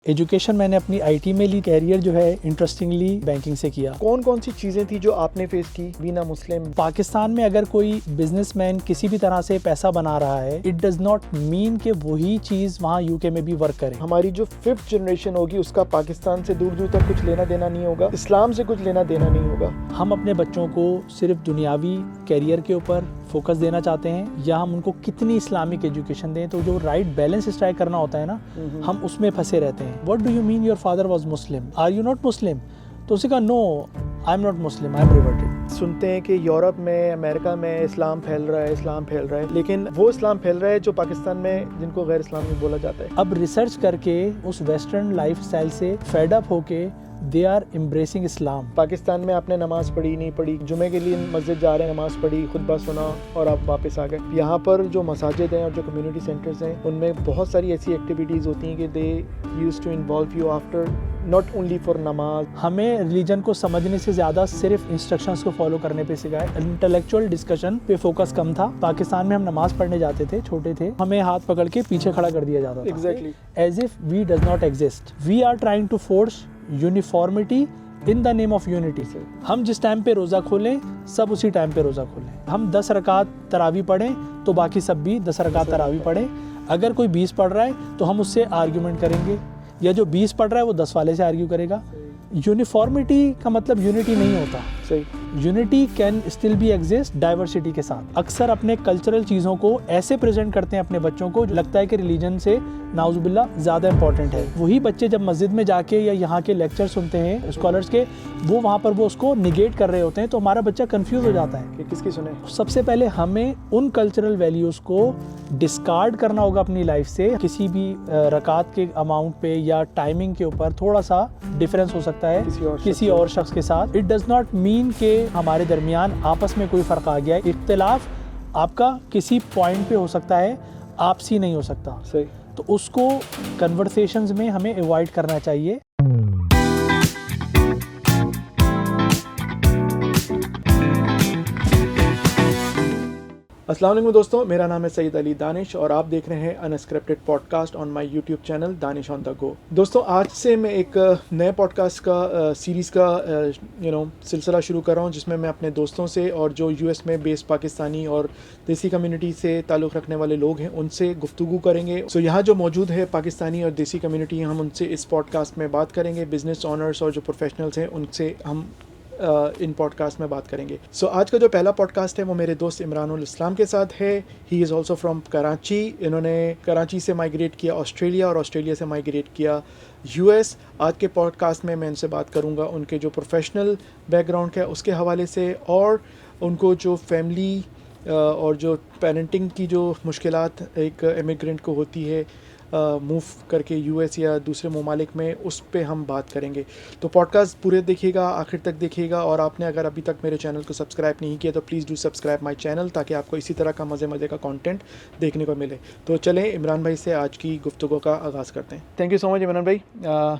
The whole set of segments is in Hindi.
एजुकेशन मैंने अपनी आईटी में ली, कैरियर जो है इंटरेस्टिंगली बैंकिंग से किया। कौन कौन सी चीज़ें थी जो आपने फेस की बीना मुस्लिम? पाकिस्तान में अगर कोई बिजनेसमैन किसी भी तरह से पैसा बना रहा है, इट डज नॉट मीन कि वही चीज़ वहाँ यूके में भी वर्क करे। हमारी जो 5th जनरेशन होगी उसका पाकिस्तान से दूर दूर तक कुछ लेना देना नहीं होगा, इस्लाम से कुछ लेना देना नहीं होगा। हम अपने बच्चों को सिर्फ दुनियावी कैरियर के ऊपर फोकस देना चाहते हैं या हम उनको कितनी इस्लामिक एजुकेशन दें, तो जो राइट बैलेंस स्ट्राइक करना होता है ना, हम उसमें फंसे रहते हैं। What do you mean your father was Muslim, are you not Muslim? तो उसने कहा no, I am not Muslim, I am reverted. सुनते हैं कि यूरोप में, अमेरिका में इस्लाम फैल रहा है, इस्लाम फैल रहा है, लेकिन वो इस्लाम फैल रहा है जो पाकिस्तान में जिनको गैर इस्लामी बोला जाता है। अब रिसर्च करके उस वेस्टर्न लाइफस्टाइल से फेड अप होके दे आर एम्ब्रेसिंग इस्लाम। पाकिस्तान में आपने नमाज पढ़ी नहीं पढ़ी, जुमे के लिए मस्जिद जा रहे हैं, नमाज पढ़ी, खुतबा सुना और आप वापस आ गए। यहाँ पर जो मसाजिद हैं और जो कम्युनिटी सेंटर्स हैं उनमें बहुत सारी ऐसी एक्टिविटीज़ होती हैं कि they used to involve you after not only for नमाज। हमें रिलीजन को समझने से ज़्यादा सिर्फ इंस्ट्रक्शंस को फॉलो करने पे सिखाया। इंटेलेक्चुअल डिस्कशन पे फोकस कम था। पाकिस्तान में हम नमाज पढ़ने जाते थे, छोटे थे, हमें हाथ पकड़ के पीछे खड़ा कर दिया जाता था, exactly as if we does not exist. We are trying to force uniformity in the name of unity. हम जिस टाइम पे रोज़ा खोलें सब उसी टाइम पे रोज़ा खोलें। हम 10 रकात तरावी पढ़ें तो बाकी सब भी 10 रकात तरावी पढ़ें। अगर कोई 20 पढ़ रहा है तो हम उससे आर्ग्यूमेंट करेंगे, या जो 20 पढ़ रहा है वो 10 वाले से आर्ग्यू करेगा। यूनिफॉर्मिटी का मतलब यूनिटी नहीं होता। सही। Unity can still be exist diversity के साथ। अक्सर अपने कल्चरल चीज़ों को ऐसे प्रेजेंट करते हैं अपने बच्चों को, जो लगता है कि रिलीजन से नाउजुबिल्ला ज़्यादा इंपॉर्टेंट है। वही बच्चे जब मस्जिद में जाके या यहाँ के लेक्चर सुनते हैं स्कॉलर्स के, वो वहाँ पर वो उसको निगेट कर रहे होते हैं, तो हमारा बच्चा कंफ्यूज हो जाता है कि किसकी सुने। सबसे पहले हमें उन कल्चरल वैल्यूज़ को डिस्कार्ड करना होगा अपनी लाइफ से। किसी भी रकात के अमाउंट पे या टाइमिंग के ऊपर थोड़ा सा डिफरेंस हो सकता है किसी और शख्स के साथ। इट डज नॉट मीन के हमारे दरमियान आपस में कोई फ़र्क आ गया है। इख्तिलाफ आपका किसी पॉइंट पे हो सकता है, आपसी नहीं हो सकता। सही। तो उसको कन्वर्सेशंस में हमें अवॉइड करना चाहिए। अस्सलाम वालेकुम दोस्तों, मेरा नाम है सईद अली दानिश और आप देख रहे हैं unscripted podcast on my YouTube channel Danish on the go. दोस्तों, आज से मैं एक नए पॉडकास्ट का सीरीज़ का सिलसिला शुरू कर रहा हूं, जिसमें मैं अपने दोस्तों से और जो यूएस में बेस्ड पाकिस्तानी और देसी कम्युनिटी से ताल्लुक़ रखने वाले लोग हैं उनसे गुफ्तगू करेंगे। सो यहाँ जो मौजूद है पाकिस्तानी और देसी कम्युनिटी, हम उनसे इस पॉडकास्ट में बात करेंगे। बिज़नेस ऑनर्स और जो प्रोफेशनल्स हैं उनसे हम इन पॉडकास्ट में बात करेंगे। सो आज का जो पहला पॉडकास्ट है वो मेरे दोस्त इमरानुल इस्लाम के साथ है। He is also from Karachi. इन्होंने कराची से माइग्रेट किया ऑस्ट्रेलिया और ऑस्ट्रेलिया से माइग्रेट किया यूएस। आज के पॉडकास्ट में मैं इनसे बात करूंगा उनके जो प्रोफेशनल बैकग्राउंड है उसके हवाले से, और उनको जो फैमिली और जो पेरेंटिंग की जो मुश्किलात एक इमिग्रेंट को होती है मूव करके यूएस या दूसरे ममालिक में, उस पे हम बात करेंगे। तो पॉडकास्ट पूरे देखिएगा, आखिर तक देखिएगा। और आपने अगर अभी तक मेरे चैनल को सब्सक्राइब नहीं किया तो please do subscribe my channel, ताकि आपको इसी तरह का मज़े का कंटेंट देखने को मिले। तो चलें इमरान भाई से आज की गुफ्तगू का आगाज़ करते हैं। Thank you so much Imran भाई,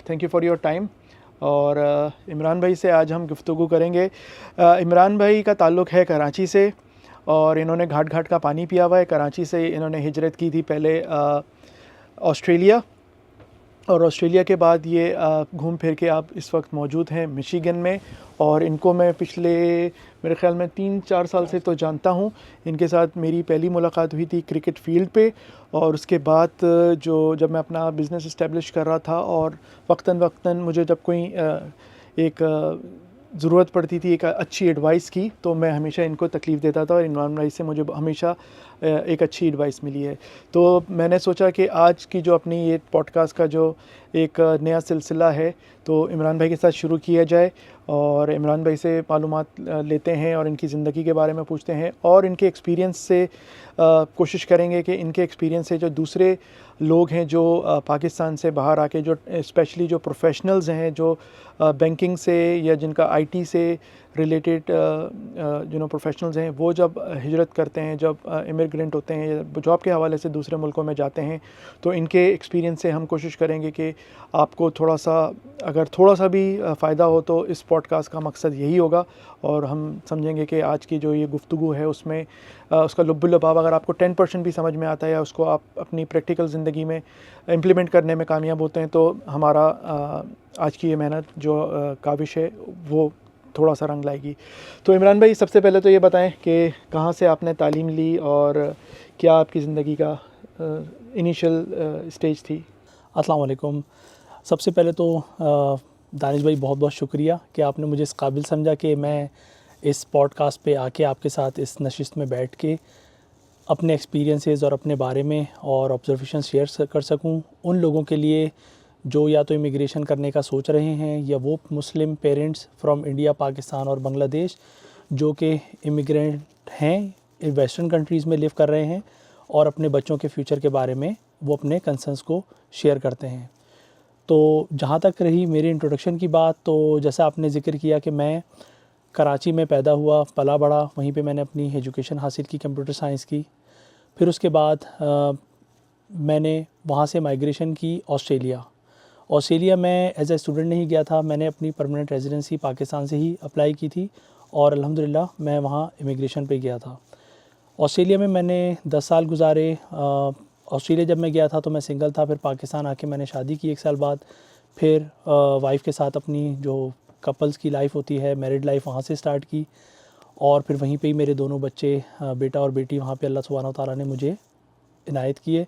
thank you for your time. और इमरान भाई से आज हम गुफ्तगू करेंगे। इमरान भाई का ताल्लुक़ है कराची से और इन्होंने घाट घाट का पानी पिया हुआ है। कराची से इन्होंने हिजरत की थी पहले ऑस्ट्रेलिया, और ऑस्ट्रेलिया के बाद ये घूम फिर के आप इस वक्त मौजूद हैं मिशिगन में। और इनको मैं पिछले मेरे ख़्याल में 3-4 साल से तो जानता हूँ। इनके साथ मेरी पहली मुलाकात हुई थी क्रिकेट फील्ड पे, और उसके बाद जब मैं अपना बिज़नेस इस्टेब्लिश कर रहा था और वक्तन मुझे जब कोई एक ज़रूरत पड़ती थी एक अच्छी एडवाइस की, तो मैं हमेशा इनको तकलीफ़ देता था और इमरान भाई से मुझे हमेशा एक अच्छी एडवाइस मिली है। तो मैंने सोचा कि आज की जो अपनी ये पॉडकास्ट का जो एक नया सिलसिला है तो इमरान भाई के साथ शुरू किया जाए, और इमरान भाई से मालूमात लेते हैं और इनकी ज़िंदगी के बारे में पूछते हैं, और इनके एक्सपीरियंस से कोशिश करेंगे कि इनके एक्सपीरियंस से जो दूसरे लोग हैं जो पाकिस्तान से बाहर आके, जो स्पेशली जो प्रोफेशनल्स हैं जो बैंकिंग से या जिनका आईटी से रिलेटेड प्रोफेशनल्स हैं, वो जब हिजरत करते हैं, जब इमिग्रेंट होते हैं या जॉब के हवाले से दूसरे मुल्कों में जाते हैं, तो इनके एक्सपीरियंस से हम कोशिश करेंगे कि आपको थोड़ा सा भी फ़ायदा हो, तो इस पॉडकास्ट का मकसद यही होगा। और हम समझेंगे कि आज की जो ये गुफ्तगू है उसमें उसका लुब्बुल-लबाब अगर आपको 10% भी समझ में आता है या उसको आप अपनी प्रैक्टिकल ज़िंदगी में इम्प्लीमेंट करने में कामयाब होते हैं, तो हमारा आज की ये मेहनत जो काविश है वो थोड़ा सा रंग लाएगी। तो इमरान भाई, सबसे पहले तो ये बताएं कि कहाँ से आपने तालीम ली और क्या आपकी ज़िंदगी का इनिशियल स्टेज थी? अस्सलाम वालेकुम। सबसे पहले तो दानिश भाई बहुत बहुत शुक्रिया कि आपने मुझे इस काबिल समझा कि मैं इस पॉडकास्ट पे आके आपके साथ इस नशिस्त में बैठ के अपने एक्सपीरियंसेस और अपने बारे में और ऑब्जर्वेशन शेयर कर सकूं उन लोगों के लिए जो या तो इमिग्रेशन करने का सोच रहे हैं, या वो मुस्लिम पेरेंट्स फ्रॉम इंडिया, पाकिस्तान और बांग्लादेश जो कि इमिग्रेंट हैं, वेस्टर्न कंट्रीज़ में लिव कर रहे हैं और अपने बच्चों के फ्यूचर के बारे में वो अपने कंसर्न्स को शेयर करते हैं। तो जहाँ तक रही मेरी इंट्रोडक्शन की बात, तो जैसा आपने ज़िक्र किया कि मैं कराची में पैदा हुआ, पला बड़ा, वहीं पे मैंने अपनी एजुकेशन हासिल की, कंप्यूटर साइंस की। फिर उसके बाद मैंने वहाँ से माइग्रेशन की ऑस्ट्रेलिया में एज ए स्टूडेंट नहीं गया था, मैंने अपनी परमानेंट रेजिडेंसी पाकिस्तान से ही अप्लाई की थी और अल्हम्दुलिल्लाह मैं वहाँ इमिग्रेशन पे गया था। ऑस्ट्रेलिया में मैंने 10 साल गुजारे। ऑस्ट्रेलिया जब मैं गया था तो मैं सिंगल था, फिर पाकिस्तान आके मैंने शादी की 1 साल बाद, फिर वाइफ़ के साथ अपनी जो कपल्स की लाइफ होती है, मैरिड लाइफ, वहाँ से स्टार्ट की और फिर वहीं पे ही मेरे दोनों बच्चे, बेटा और बेटी, वहाँ पे अल्लाह सुब्हानहू व तआला ने मुझे इनायत किए।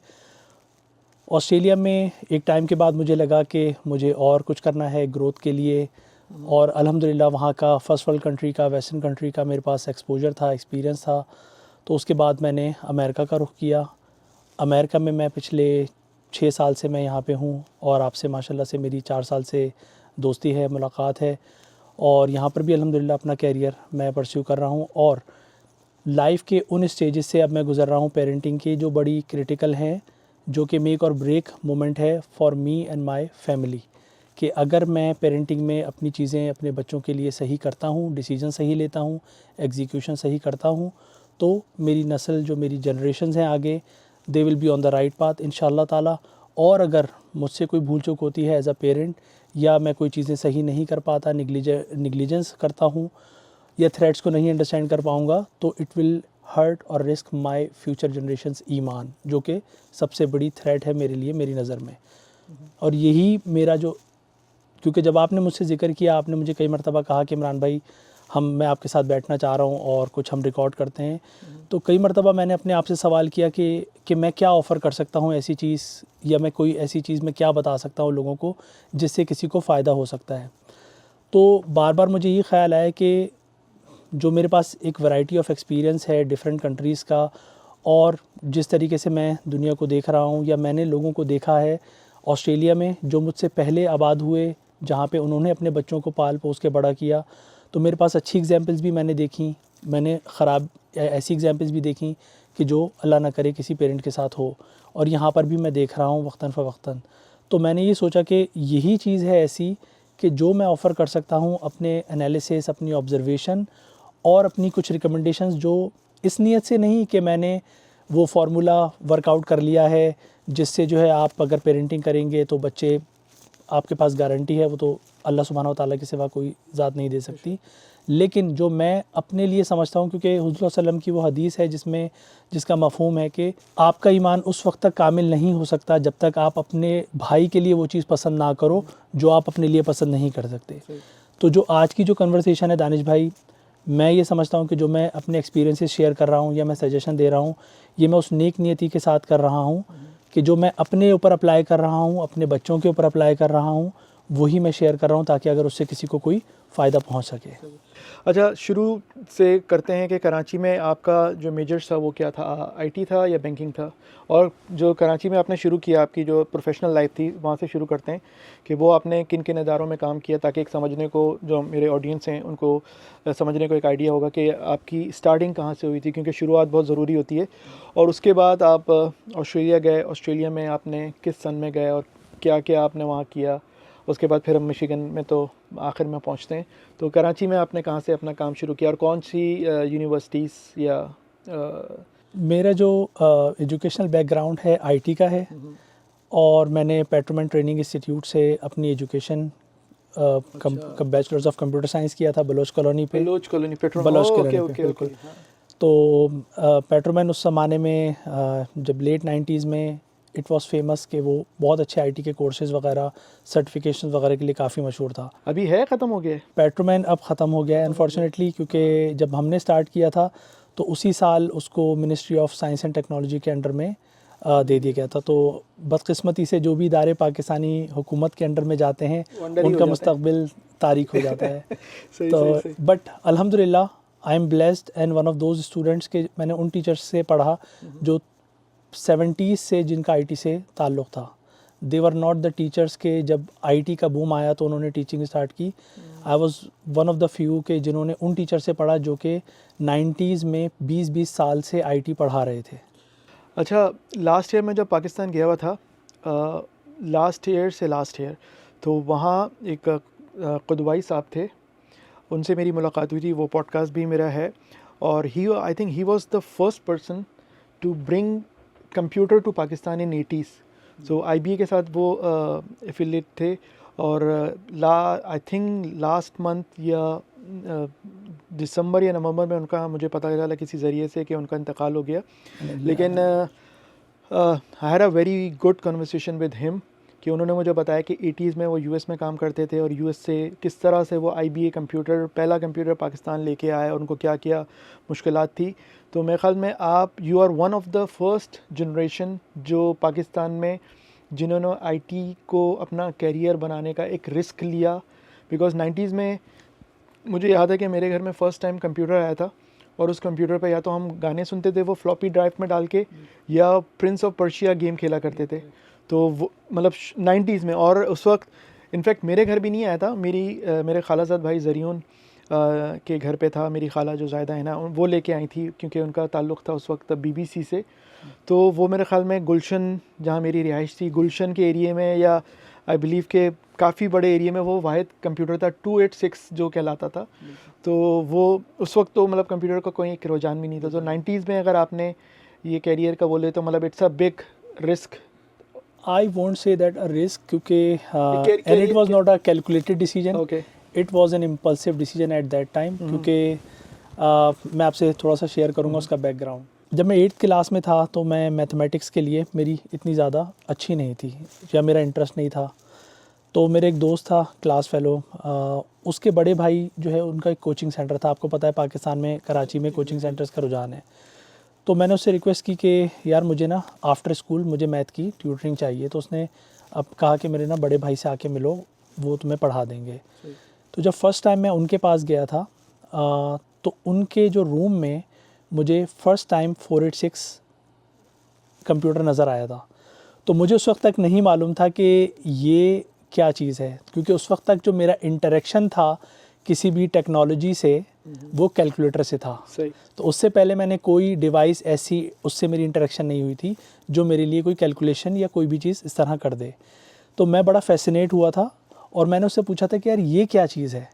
ऑस्ट्रेलिया में एक टाइम के बाद मुझे लगा कि मुझे और कुछ करना है ग्रोथ के लिए, और अल्हम्दुलिल्लाह वहाँ का फर्स्ट वर्ल्ड कंट्री का, वेस्टर्न कंट्री का मेरे पास एक्सपोजर था, एक्सपीरियंस था। तो उसके बाद मैंने अमेरिका का रुख किया। अमेरिका में मैं पिछले 6 साल से मैं यहाँ पे हूँ और आपसे माशाल्लाह से मेरी 4 साल से दोस्ती है, मुलाकात है, और यहाँ पर भी अल्हम्दुलिल्लाह अपना कैरियर मैं परस्यू कर रहा हूँ। और लाइफ के उन स्टेजेस से अब मैं गुज़र रहा हूँ पेरेंटिंग की, जो बड़ी क्रिटिकल हैं, जो कि मेक और ब्रेक मोमेंट है for me and my family. कि अगर मैं पेरेंटिंग में अपनी चीज़ें अपने बच्चों के लिए सही करता हूँ, डिसीजन सही लेता हूँ, एग्जीक्यूशन सही करता हूँ, तो मेरी नस्ल, जो मेरी जनरेशन्स हैं आगे, they will be on the right path इंशाअल्लाह ताला। और अगर मुझसे कोई भूल चूक होती है एज अ पेरेंट, या मैं कोई चीज़ें सही नहीं कर पाता, निग्लिजेंस करता हूँ, या थ्रेट्स को नहीं अंडरस्टैंड कर पाऊँगा, तो इट विल हर्ट और रिस्क माय फ्यूचर जनरेशन्स ईमान, जो कि सबसे बड़ी थ्रेट है मेरे लिए, मेरी नज़र में। और यही मेरा जो, क्योंकि जब आपने मुझसे ज़िक्र किया, आपने मुझे कई मरतबा कहा कि इमरान भाई मैं आपके साथ बैठना चाह रहा हूँ और कुछ हम रिकॉर्ड करते हैं, तो कई मरतबा मैंने अपने आप से सवाल किया कि मैं क्या ऑफ़र कर सकता हूँ ऐसी चीज़, या मैं कोई ऐसी चीज़ मैं क्या बता सकता हूँ लोगों को जिससे किसी को फ़ायदा हो सकता है। तो बार बार मुझे ये ख़्याल आया कि जो मेरे पास एक वैरायटी ऑफ एक्सपीरियंस है डिफरेंट कंट्रीज़ का, और जिस तरीके से मैं दुनिया को देख रहा हूँ, या मैंने लोगों को देखा है ऑस्ट्रेलिया में जो मुझसे पहले आबाद हुए, जहाँ पे उन्होंने अपने बच्चों को पाल पोस के बड़ा किया, तो मेरे पास अच्छी एग्जांपल्स भी मैंने देखी, मैंने ख़राब ऐसी एग्जांपल्स भी देखी कि जो अल्लाह ना करे किसी पेरेंट के साथ हो, और यहाँ पर भी मैं देख रहा हूँ वक्तन फ़वक्तन। तो मैंने ये सोचा कि यही चीज़ है ऐसी कि जो मैं ऑफ़र कर सकता हूँ अपने एनालिसिस, अपनी ऑब्ज़र्वेशन और अपनी कुछ रिकमेंडेशंस, जो इस नीयत से नहीं कि मैंने वो फार्मूला वर्कआउट कर लिया है जिससे जो है आप अगर पेरेंटिंग करेंगे तो बच्चे, आपके पास गारंटी है, वो तो अल्लाह सुब्हानहू व तआला के सिवा कोई ज़ात नहीं दे सकती। लेकिन जो मैं अपने लिए समझता हूँ, क्योंकि हुज़ूर सल्लल्लाहु अलैहि वसल्लम की वो हदीस है जिसका मफ़हूम है कि आपका ईमान उस वक्त तक कामिल नहीं हो सकता जब तक आप अपने भाई के लिए वो चीज़ पसंद ना करो जो आप अपने लिए पसंद नहीं कर सकते। तो जो आज की जो कन्वर्सेशन है दानिश भाई, मैं ये समझता हूँ कि जो मैं अपने एक्सपीरियंसेस शेयर कर रहा हूँ या मैं सजेशन दे रहा हूँ, ये मैं उस नेक नियति के साथ कर रहा हूँ कि जो मैं अपने ऊपर अप्लाई कर रहा हूँ, अपने बच्चों के ऊपर अप्लाई कर रहा हूँ, वही मैं शेयर कर रहा हूँ, ताकि अगर उससे किसी को कोई फ़ायदा पहुँच सके। अच्छा, शुरू से करते हैं कि कराची में आपका जो मेजर्स था वो क्या था, आईटी था या बैंकिंग था? और जो कराची में आपने शुरू किया, आपकी जो प्रोफेशनल लाइफ थी, वहाँ से शुरू करते हैं कि वो आपने किन किन इदारों में काम किया, ताकि एक समझने को, जो मेरे ऑडियंस हैं उनको समझने को एक आइडिया होगा कि आपकी स्टार्टिंग कहाँ से हुई थी, क्योंकि शुरुआत बहुत ज़रूरी होती है। और उसके बाद आप ऑस्ट्रेलिया गए, ऑस्ट्रेलिया में आपने किस सन में गए और क्या क्या आपने वहाँ किया, उसके बाद फिर हम मिशिगन में तो आखिर में पहुंचते हैं। तो कराची में आपने कहाँ से अपना काम शुरू किया और कौन सी यूनिवर्सिटीज़ या मेरा जो एजुकेशनल बैकग्राउंड है आईटी का है, और मैंने पेट्रोमैन ट्रेनिंग इंस्टीट्यूट से अपनी education bachelors of computer science किया था बलोच कॉलोनी पे। Baloch colony Baloch okay colony okay पे, ओके। बिल्कुल। तो पेट्रोमैन उस ज़माने में जब लेट 90s में इट वाज फेमस कि वो बहुत अच्छे आईटी के कोर्सेज वगैरह सर्टिफिकेशन वगैरह के लिए काफ़ी मशहूर था। अभी है, ख़त्म हो गया है? पेट्रोमैन अब ख़त्म हो गया है अनफॉर्चुनेटली, क्योंकि जब हमने स्टार्ट किया था तो उसी साल उसको ministry of science and technology के अंडर में दे दिया गया था। तो बदकिस्मती से जो भी इदारे पाकिस्तानी हुकूमत के अंडर में जाते हैं उनका मुस्तकबिल तारीख हो जाता है। सही, तो सही, सही। बट अल्हम्दुलिल्लाह I am blessed and one of those students के मैंने उन टीचर्स से पढ़ा जो 70s से जिनका आईटी से ताल्लुक़ था। दे वर नॉट द टीचर्स के जब आईटी का बूम आया तो उन्होंने टीचिंग स्टार्ट की। I was one of the few के जिन्होंने उन टीचर से पढ़ा जो कि 90s में 20-20 साल से आईटी पढ़ा रहे थे। अच्छा, लास्ट ईयर मैं जब पाकिस्तान गया हुआ था, लास्ट ईयर, तो वहाँ एक कुदवाई साहब थे, उनसे मेरी मुलाकात हुई थी। वो पॉडकास्ट भी मेरा है, और I think he was the first person to bring computer to Pakistan in 80s। So IBA के साथ वो एफिलिएट थे, और आई थिंक लास्ट मंथ या दिसंबर या नवंबर में उनका मुझे पता चला किसी ज़रिए से कि उनका इंतकाल हो गया। लेकिन I had a very good conversation with him कि उन्होंने मुझे बताया कि 80s में वो यूएस में काम करते थे, और यूएस से किस तरह से वो आईबीए कंप्यूटर, पहला कंप्यूटर पाकिस्तान लेके आए, और उनको क्या क्या मुश्किलात थी। तो मेरे ख्याल में you are one of the first generation जो पाकिस्तान में जिन्होंने आईटी को अपना कैरियर बनाने का एक रिस्क लिया। बिकॉज़ 90s में मुझे याद है कि मेरे घर में फ़र्स्ट टाइम कंप्यूटर आया था, और उस कंप्यूटर पे या तो हम गाने सुनते थे वो फ्लॉपी ड्राइव में डाल के, या प्रिंस ऑफ पर्शिया गेम खेला करते थे। तो वो मतलब 90s में, और उस वक्त इनफैक्ट मेरे घर भी नहीं आया था, मेरे खालाजाद भाई ज़रियून के घर पे था। मेरी खाला जो ज़ायदा है ना, वो लेके आई थी, क्योंकि उनका ताल्लुक़ था उस वक्त बीबीसी से। तो वो मेरे ख़्याल में गुलशन, जहाँ मेरी रिहाइश थी, गुलशन के एरिए में, या आई बिलीव के काफ़ी बड़े एरिए में वो वाहिद कंप्यूटर था 286 जो कहलाता था। तो वो उस वक्त तो मतलब कंप्यूटर का कोई एक रुझान भी नहीं था। तो 90s में अगर आपने ये कैरियर का बोले तो मतलब it's a big risk. I won't say that a risk, क्योंकि and it was not a calculated decision. Okay. It was an impulsive decision at that time, क्योंकि मैं आपसे थोड़ा सा शेयर करूँगा उसका बैकग्राउंड। जब मैं 8th क्लास में था तो मैं मैथमेटिक्स के लिए मेरी इतनी ज़्यादा अच्छी नहीं थी, या मेरा इंटरेस्ट नहीं था। तो मेरे एक दोस्त था क्लास फेलो, उसके बड़े भाई जो है उनका एक कोचिंग सेंटर था। आपको पता है पाकिस्तान में कराची में कोचिंग सेंटर्स का रुझान है। तो मैंने उससे रिक्वेस्ट की कि यार मुझे ना आफ्टर स्कूल मुझे मैथ की ट्यूटरिंग चाहिए। तो उसने अब कहा कि मेरे ना बड़े भाई से आके मिलो, वो तुम्हें पढ़ा देंगे। तो जब फर्स्ट टाइम मैं उनके पास गया था तो उनके जो रूम में मुझे फ़र्स्ट टाइम 486 कंप्यूटर नज़र आया था। तो मुझे उस वक्त तक नहीं मालूम था कि ये क्या चीज़ है, क्योंकि उस वक्त तक जो मेरा इंटरेक्शन था किसी भी टेक्नोलॉजी से वो कैलकुलेटर से था। सही। तो उससे पहले मैंने कोई डिवाइस ऐसी, उससे मेरी इंटरेक्शन नहीं हुई थी जो मेरे लिए कोई कैलकुलेशन या कोई भी चीज़ इस तरह कर दे। तो मैं बड़ा फैसिनेट हुआ था, और मैंने उससे पूछा था कि यार ये क्या चीज़ है।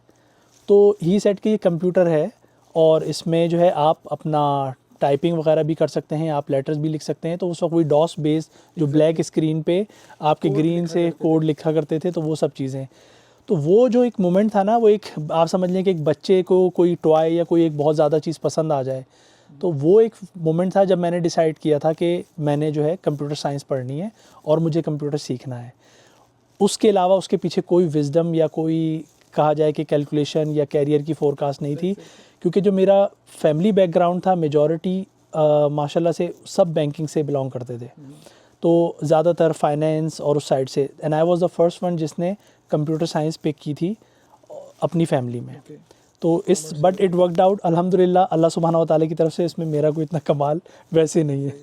तो ही सेड कि ये कंप्यूटर है, और इसमें जो है आप अपना टाइपिंग वगैरह भी कर सकते हैं, आप लेटर्स भी लिख सकते हैं। तो उस वक्त वही डॉस बेस्ड जो ब्लैक स्क्रीन पे आपके ग्रीन से कोड लिखा करते थे, तो वो सब चीज़ें। तो वो जो एक मोमेंट था ना, वो एक आप समझ लें कि एक बच्चे को कोई टॉय या कोई एक बहुत ज़्यादा चीज़ पसंद आ जाए, तो वो एक मोमेंट था जब मैंने डिसाइड किया था कि मैंने जो है कंप्यूटर साइंस पढ़नी है और मुझे कंप्यूटर सीखना है। उसके अलावा उसके पीछे कोई विजडम या कोई कहा जाए कि कैलकुलेशन या कैरियर की फोरकास्ट नहीं थी, क्योंकि जो मेरा फैमिली बैकग्राउंड था मेजॉरिटी माशाल्लाह से सब बैंकिंग से बिलोंग करते थे। तो ज़्यादातर फाइनेंस और उस साइड से, and I was the first one जिसने कंप्यूटर साइंस पिक की थी अपनी फैमिली में। तो इस बट इट वर्कड आउट अल्हम्दुलिल्लाह, अल्लाह सुब्हानहू व तआला की तरफ से। इसमें मेरा कोई इतना कमाल वैसे नहीं है।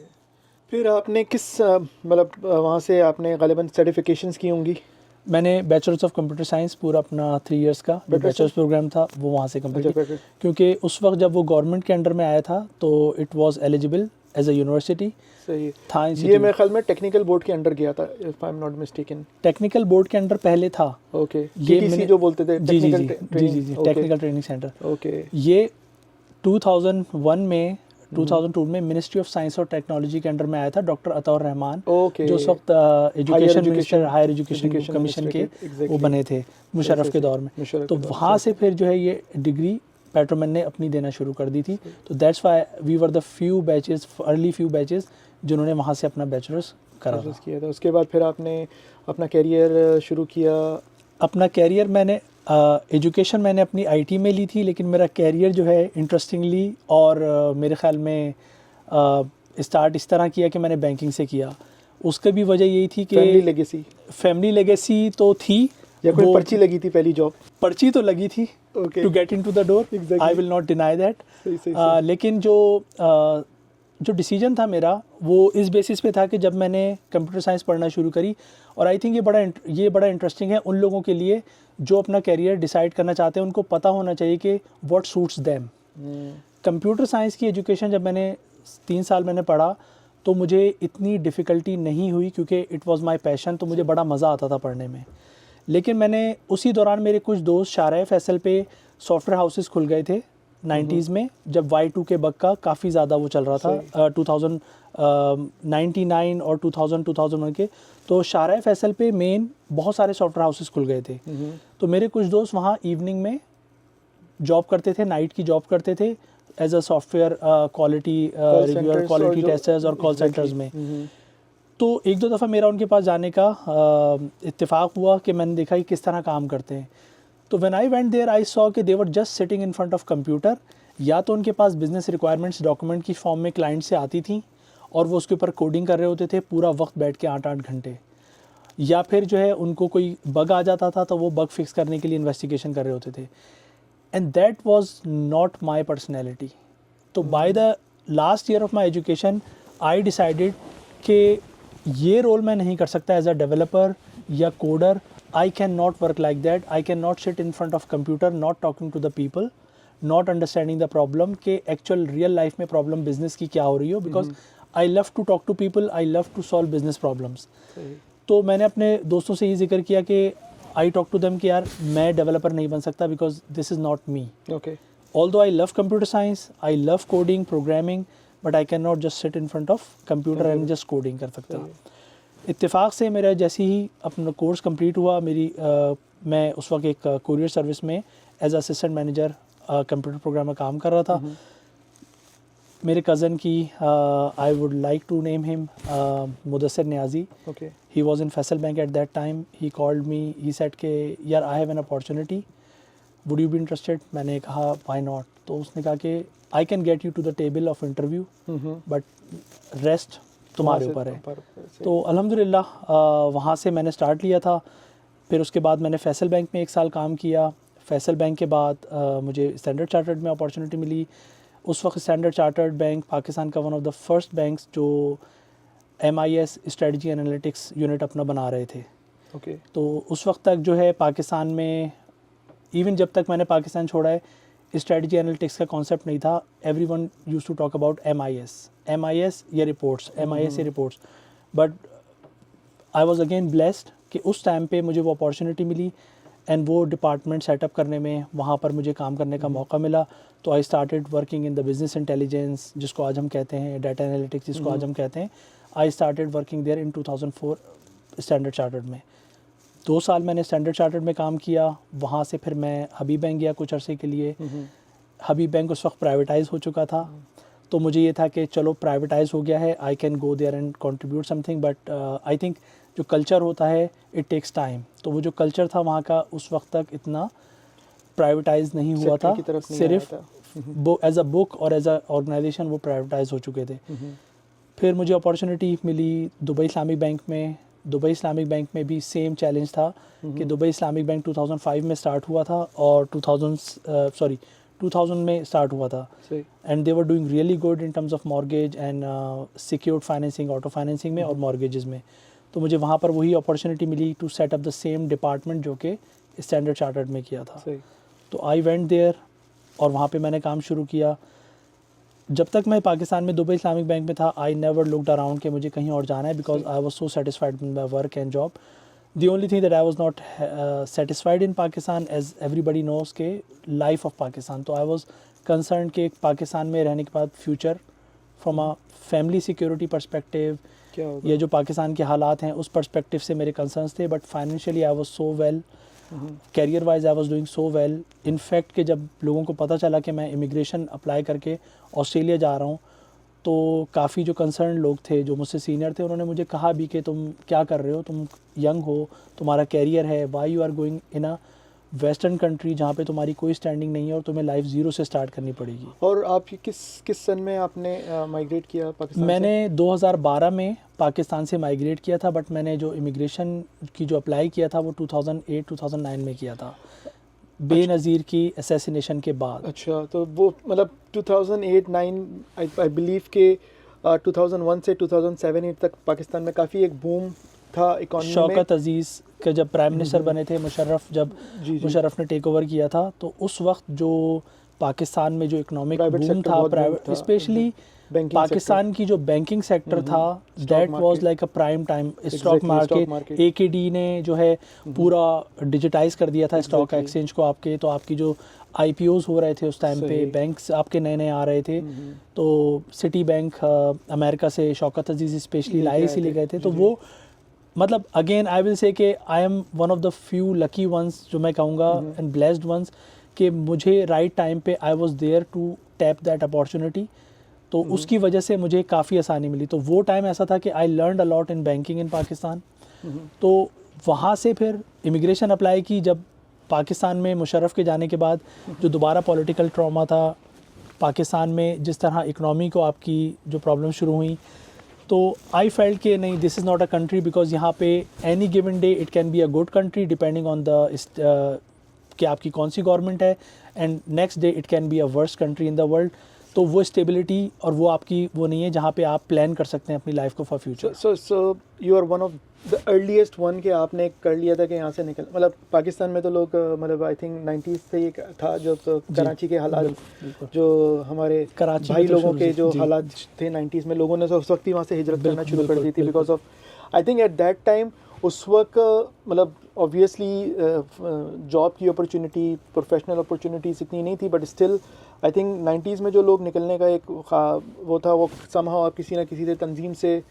फिर आपने किस मतलब वहाँ से आपने ग़ालिबन सर्टिफिकेशंस की होंगी? मैंने बैचलर्स ऑफ कंप्यूटर साइंस पूरा अपना 3 इयर्स का जो बैचलर्स प्रोग्राम था वो वहाँ से कंप्लीट किया, क्योंकि उस वक्त जब वो गवर्नमेंट के अंडर में आया था तो it was eligible as a university सही था ये इंस्टीट्यूट। मेरे ख्याल में टेक्निकल बोर्ड के अंडर गया था, if I am not mistaken. Technical board के अंडर पहले था। ओके, ये TTC मैंने जो बोलते थे, जी जी जी टेक्निकल जी जी जी टेक्निकल ट्रेनिंग सेंटर। ओके ये 2001 में 2002 में मिनिस्ट्री ऑफ साइंस और टेक्नोलॉजी के अंडर में आया था, डॉक्टर अतौर रहमान ओके, जो उस वक्त education minister, higher education education commission के exactly. वो बने थे मुशर्रफ के दौर में। मुशर्रफ तो के दौर में, वहाँ से फिर जो है ये डिग्री पेट्रोमैन ने अपनी देना शुरू कर दी थी। तो that's why we were the few batches, early few batches जिन्होंने वहाँ से अपना बैचलर्स करा था। किया था। उसके बाद फिर आपने अपना कैरियर शुरू किया। अपना कैरियर मैंने एजुकेशन मैंने अपनी आईटी में ली थी, लेकिन मेरा कैरियर जो है इंटरेस्टिंगली और मेरे ख्याल में स्टार्ट इस तरह किया कि मैंने बैंकिंग से किया। उसका भी वजह यही थी कि फैमिली लेगेसी तो थी, या कोई पर्ची लगी थी पहली जॉब? पर्ची तो लगी थी to get into the door, I will not deny that. लेकिन जो डिसीजन था मेरा वो इस बेसिस पे था कि जब मैंने कंप्यूटर साइंस पढ़ना शुरू करी, और आई थिंक ये बड़ा इंटरेस्टिंग है उन लोगों के लिए जो अपना कैरियर डिसाइड करना चाहते हैं, उनको पता होना चाहिए कि what suits them. Computer science की एजुकेशन जब मैंने 3 साल मैंने पढ़ा तो मुझे इतनी डिफ़िकल्टी नहीं हुई, क्योंकि इट वाज माय पैशन, तो मुझे बड़ा मज़ा आता था पढ़ने में। लेकिन मैंने उसी दौरान मेरे कुछ दोस्त शाहराह फैसल पे सॉफ्टवेयर हाउसेस खुल गए थे 90s में, जब Y2K बग का काफ़ी ज़्यादा वो चल रहा था 2099 और 2001 के। तो शाहराह फैसल पे मेन बहुत सारे सॉफ्टवेयर हाउसेस खुल गए थे। तो मेरे कुछ दोस्त वहाँ इवनिंग में जॉब करते थे, नाइट की जॉब करते थे as a software quality reviewer, quality testers और कॉल सेंटर्स में। तो एक दो दफ़ा मेरा उनके पास जाने का इत्तेफाक हुआ कि मैंने देखा कि किस तरह काम करते हैं। तो when I went there I saw कि they were just sitting in front of computer. या तो उनके पास बिजनेस रिक्वायरमेंट्स डॉक्यूमेंट की फॉर्म में क्लाइंट से आती थी और वो उसके ऊपर कोडिंग कर रहे होते थे पूरा वक्त बैठ के 8-8 घंटे, या फिर जो है उनको कोई बग आ जाता था तो वो बग फिक्स करने के लिए इन्वेस्टिगेशन कर रहे होते थे। And that was not my personality. तो by the last year of my education I decided कि ये रोल मैं नहीं कर सकता एज अ डेवलपर या coder. I can not work like that. I can not sit in front of computer not talking to the people, not understanding the problem कि एक्चुअल रियल लाइफ में प्रॉब्लम बिजनेस की क्या हो रही हो, because I love to talk to people, I love to solve business problems. तो मैंने अपने दोस्तों से ये जिक्र किया कि आई टॉक टू देम कि यार मैं डेवलपर नहीं बन सकता because this is not me. Although I love computer science, I love coding, programming, but I can not just sit in front of computer and just coding कर सकता। इत्तेफाक से मेरा जैसे ही अपना कोर्स कंप्लीट हुआ, मैं उस वक्त एक कुरियर सर्विस में as assistant manager computer program में काम कर रहा था। मेरे कज़न की I would like to name him Mudassir Niazi. He was in Faysal bank at that time. He called me, he said के यार I have an opportunity, would you be interested? मैंने कहा व्हाई नॉट। तो उसने कहा कि I can get you to the table of interview but rest तुम्हारे ऊपर है। तो अल्हम्दुलिल्लाह वहाँ से मैंने स्टार्ट लिया था। फिर उसके बाद मैंने फैसल बैंक में 1 साल काम किया। फैसल बैंक के बाद मुझे स्टैंडर्ड चार्टर्ड में अपॉर्चुनिटी मिली। उस वक्त स्टैंडर्ड चार्टर्ड बैंक पाकिस्तान का one of the first banks जो MIS स्ट्रेटजी एनालिटिक्स यूनिट अपना बना रहे थे। तो उस वक्त तक जो है पाकिस्तान में, इवन जब तक मैंने पाकिस्तान छोड़ा है, स्ट्रेटजी एनालिटिक्स का कॉन्सेप्ट नहीं था। Everyone used to talk about MIS या रिपोर्ट्स, MIS या reports. But I was again blessed कि उस टाइम पे मुझे वो अपॉर्चुनिटी मिली एंड वो डिपार्टमेंट सेटअप करने में, वहाँ पर मुझे काम करने का मौका मिला। तो आई started working in the business intelligence, जिसको आज हम कहते हैं डाटा एनालिटिक्स, जिसको आज हम कहते हैं। I started working there in 2004 standard chartered में। 2 साल मैंने स्टैंडर्ड चार्टर्ड में काम किया। वहाँ से फिर मैं हबीब बैंक गया कुछ अरसे के लिए। हबीब बैंक उस वक्त प्राइवेटाइज हो चुका था, तो मुझे ये था कि चलो प्राइवेटाइज हो गया है, I can go there and contribute something. But I think जो कल्चर होता है इट टेक्स टाइम। तो वो जो कल्चर था वहाँ का उस वक्त तक इतना प्राइवेटाइज नहीं हुआ था, सिर्फ एज अ बुक और एज अ ऑर्गेनाइजेशन वो प्राइवेटाइज हो चुके थे। फिर मुझे अपॉर्चुनिटी मिली दुबई इस्लामिक बैंक में। दुबई इस्लामिक बैंक में भी सेम चैलेंज था कि दुबई इस्लामिक बैंक 2005 में स्टार्ट हुआ था और 2000 में स्टार्ट हुआ था। And they were doing really good in terms of mortgage and secured financing, auto financing में और मॉर्गेजेस में। तो मुझे वहाँ पर वही अपॉर्चुनिटी मिली to set up the same department जो कि स्टैंडर्ड चार्टर्ड में किया था। तो आई वेंट देयर और वहाँ पे मैंने काम शुरू किया। जब तक मैं पाकिस्तान में दुबई इस्लामिक बैंक में था, आई नेवर लुक्ड अराउंड कि मुझे कहीं और जाना है, because I was so satisfied with my work and job. The only thing that I was not satisfied in Pakistan, as everybody knows, के life of Pakistan. तो I was concerned कि पाकिस्तान में रहने के बाद future from a family security perspective, क्या होगा? ये जो पाकिस्तान के हालात हैं उस perspective से मेरे concerns थे. But financially I was so well, career wise I was doing so well. In fact कि जब लोगों को पता चला कि मैं immigration apply करके ऑस्ट्रेलिया जा रहा हूँ, तो काफ़ी जो कंसर्न लोग थे जो मुझसे सीनियर थे, उन्होंने मुझे कहा भी कि तुम क्या कर रहे हो, तुम यंग हो, तुम्हारा कैरियर है, why you are going in a western country जहाँ पे तुम्हारी कोई स्टैंडिंग नहीं है और तुम्हें लाइफ ज़ीरो से स्टार्ट करनी पड़ेगी. और आप किस सन में आपने माइग्रेट किया पाकिस्तान मैंने 2012 में पाकिस्तान से माइग्रेट किया था, बट मैंने जो इमिग्रेशन की जो अप्लाई किया था वो 2008-2009 में किया था, बेनज़ीर की असैसिनेशन के बाद. अच्छा, तो वो मतलब 2008-9 आई बिलीव के 2001 से 2007-8 तक पाकिस्तान में काफ़ी एक बूम था इकोनॉमी में. शौकत अजीज़ के जब प्राइम मिनिस्टर बने थे, मुशर्रफ जब मुशर्रफ ने टेक ओवर किया था, तो उस वक्त जो पाकिस्तान में जो इकोनॉमिक बूम था, प्राइवेट स्पेशली पाकिस्तान की जो बैंकिंग सेक्टर था, that was like a prime time. Stock market एकेडी ने जो है पूरा डिजिटाइज कर दिया था स्टॉक एक्सचेंज को आपके. तो आपकी जो IPOs हो रहे थे उस टाइम पे, बैंक्स आपके नए नए आ रहे थे, तो सिटी बैंक अमेरिका से शौकत अजीज़ स्पेशली लाए इसीलिए गए थे. तो वो मतलब अगेन आई विल से कि I M one of the few lucky ones, जो मैं कहूँगा, एंड ब्लेस्ड वंस, कि मुझे राइट टाइम पे I was there to tap that opportunity. तो उसकी वजह से मुझे काफ़ी आसानी मिली. तो वो टाइम ऐसा था कि I learned a lot in banking in Pakistan. तो वहाँ से फिर इमिग्रेशन अप्लाई की. जब पाकिस्तान में मुशर्रफ के जाने के बाद जो दोबारा पॉलिटिकल ट्रॉमा था पाकिस्तान में, जिस तरह इकनॉमी को आपकी जो प्रॉब्लम शुरू हुई, तो आई फेल्ट कि नहीं, this is not a country, because यहाँ पे any given day it can be a good country depending on the कि आपकी कौन सी गवर्नमेंट है, and next day it can be a worst country in the world. तो वो स्टेबिलिटी और वो आपकी वो नहीं है जहाँ पे आप प्लान कर सकते हैं अपनी लाइफ को for future. So you are one of the earliest one कि आपने कर लिया था कि यहाँ से निकल, मतलब पाकिस्तान में तो लोग मतलब आई थिंक 90s से ही था जो कराची के हालात, जो हमारे कराची भाई तो लोगों के जो जी. हालात थे 90s में, लोगों ने उस वक्त ही वहाँ से हिजरत करना शुरू कर दी थी because of, I think eight that time उस वक्त मतलब ऑब्वियसली जॉब की अपॉर्चुनिटी, प्रोफेशनल अपॉर्चुनिटीज़ इतनी नहीं थी, but still I think 90s में जो लोग निकलने का एक वो था, वो समहाउ आप किसी ना किसी तंजीम से,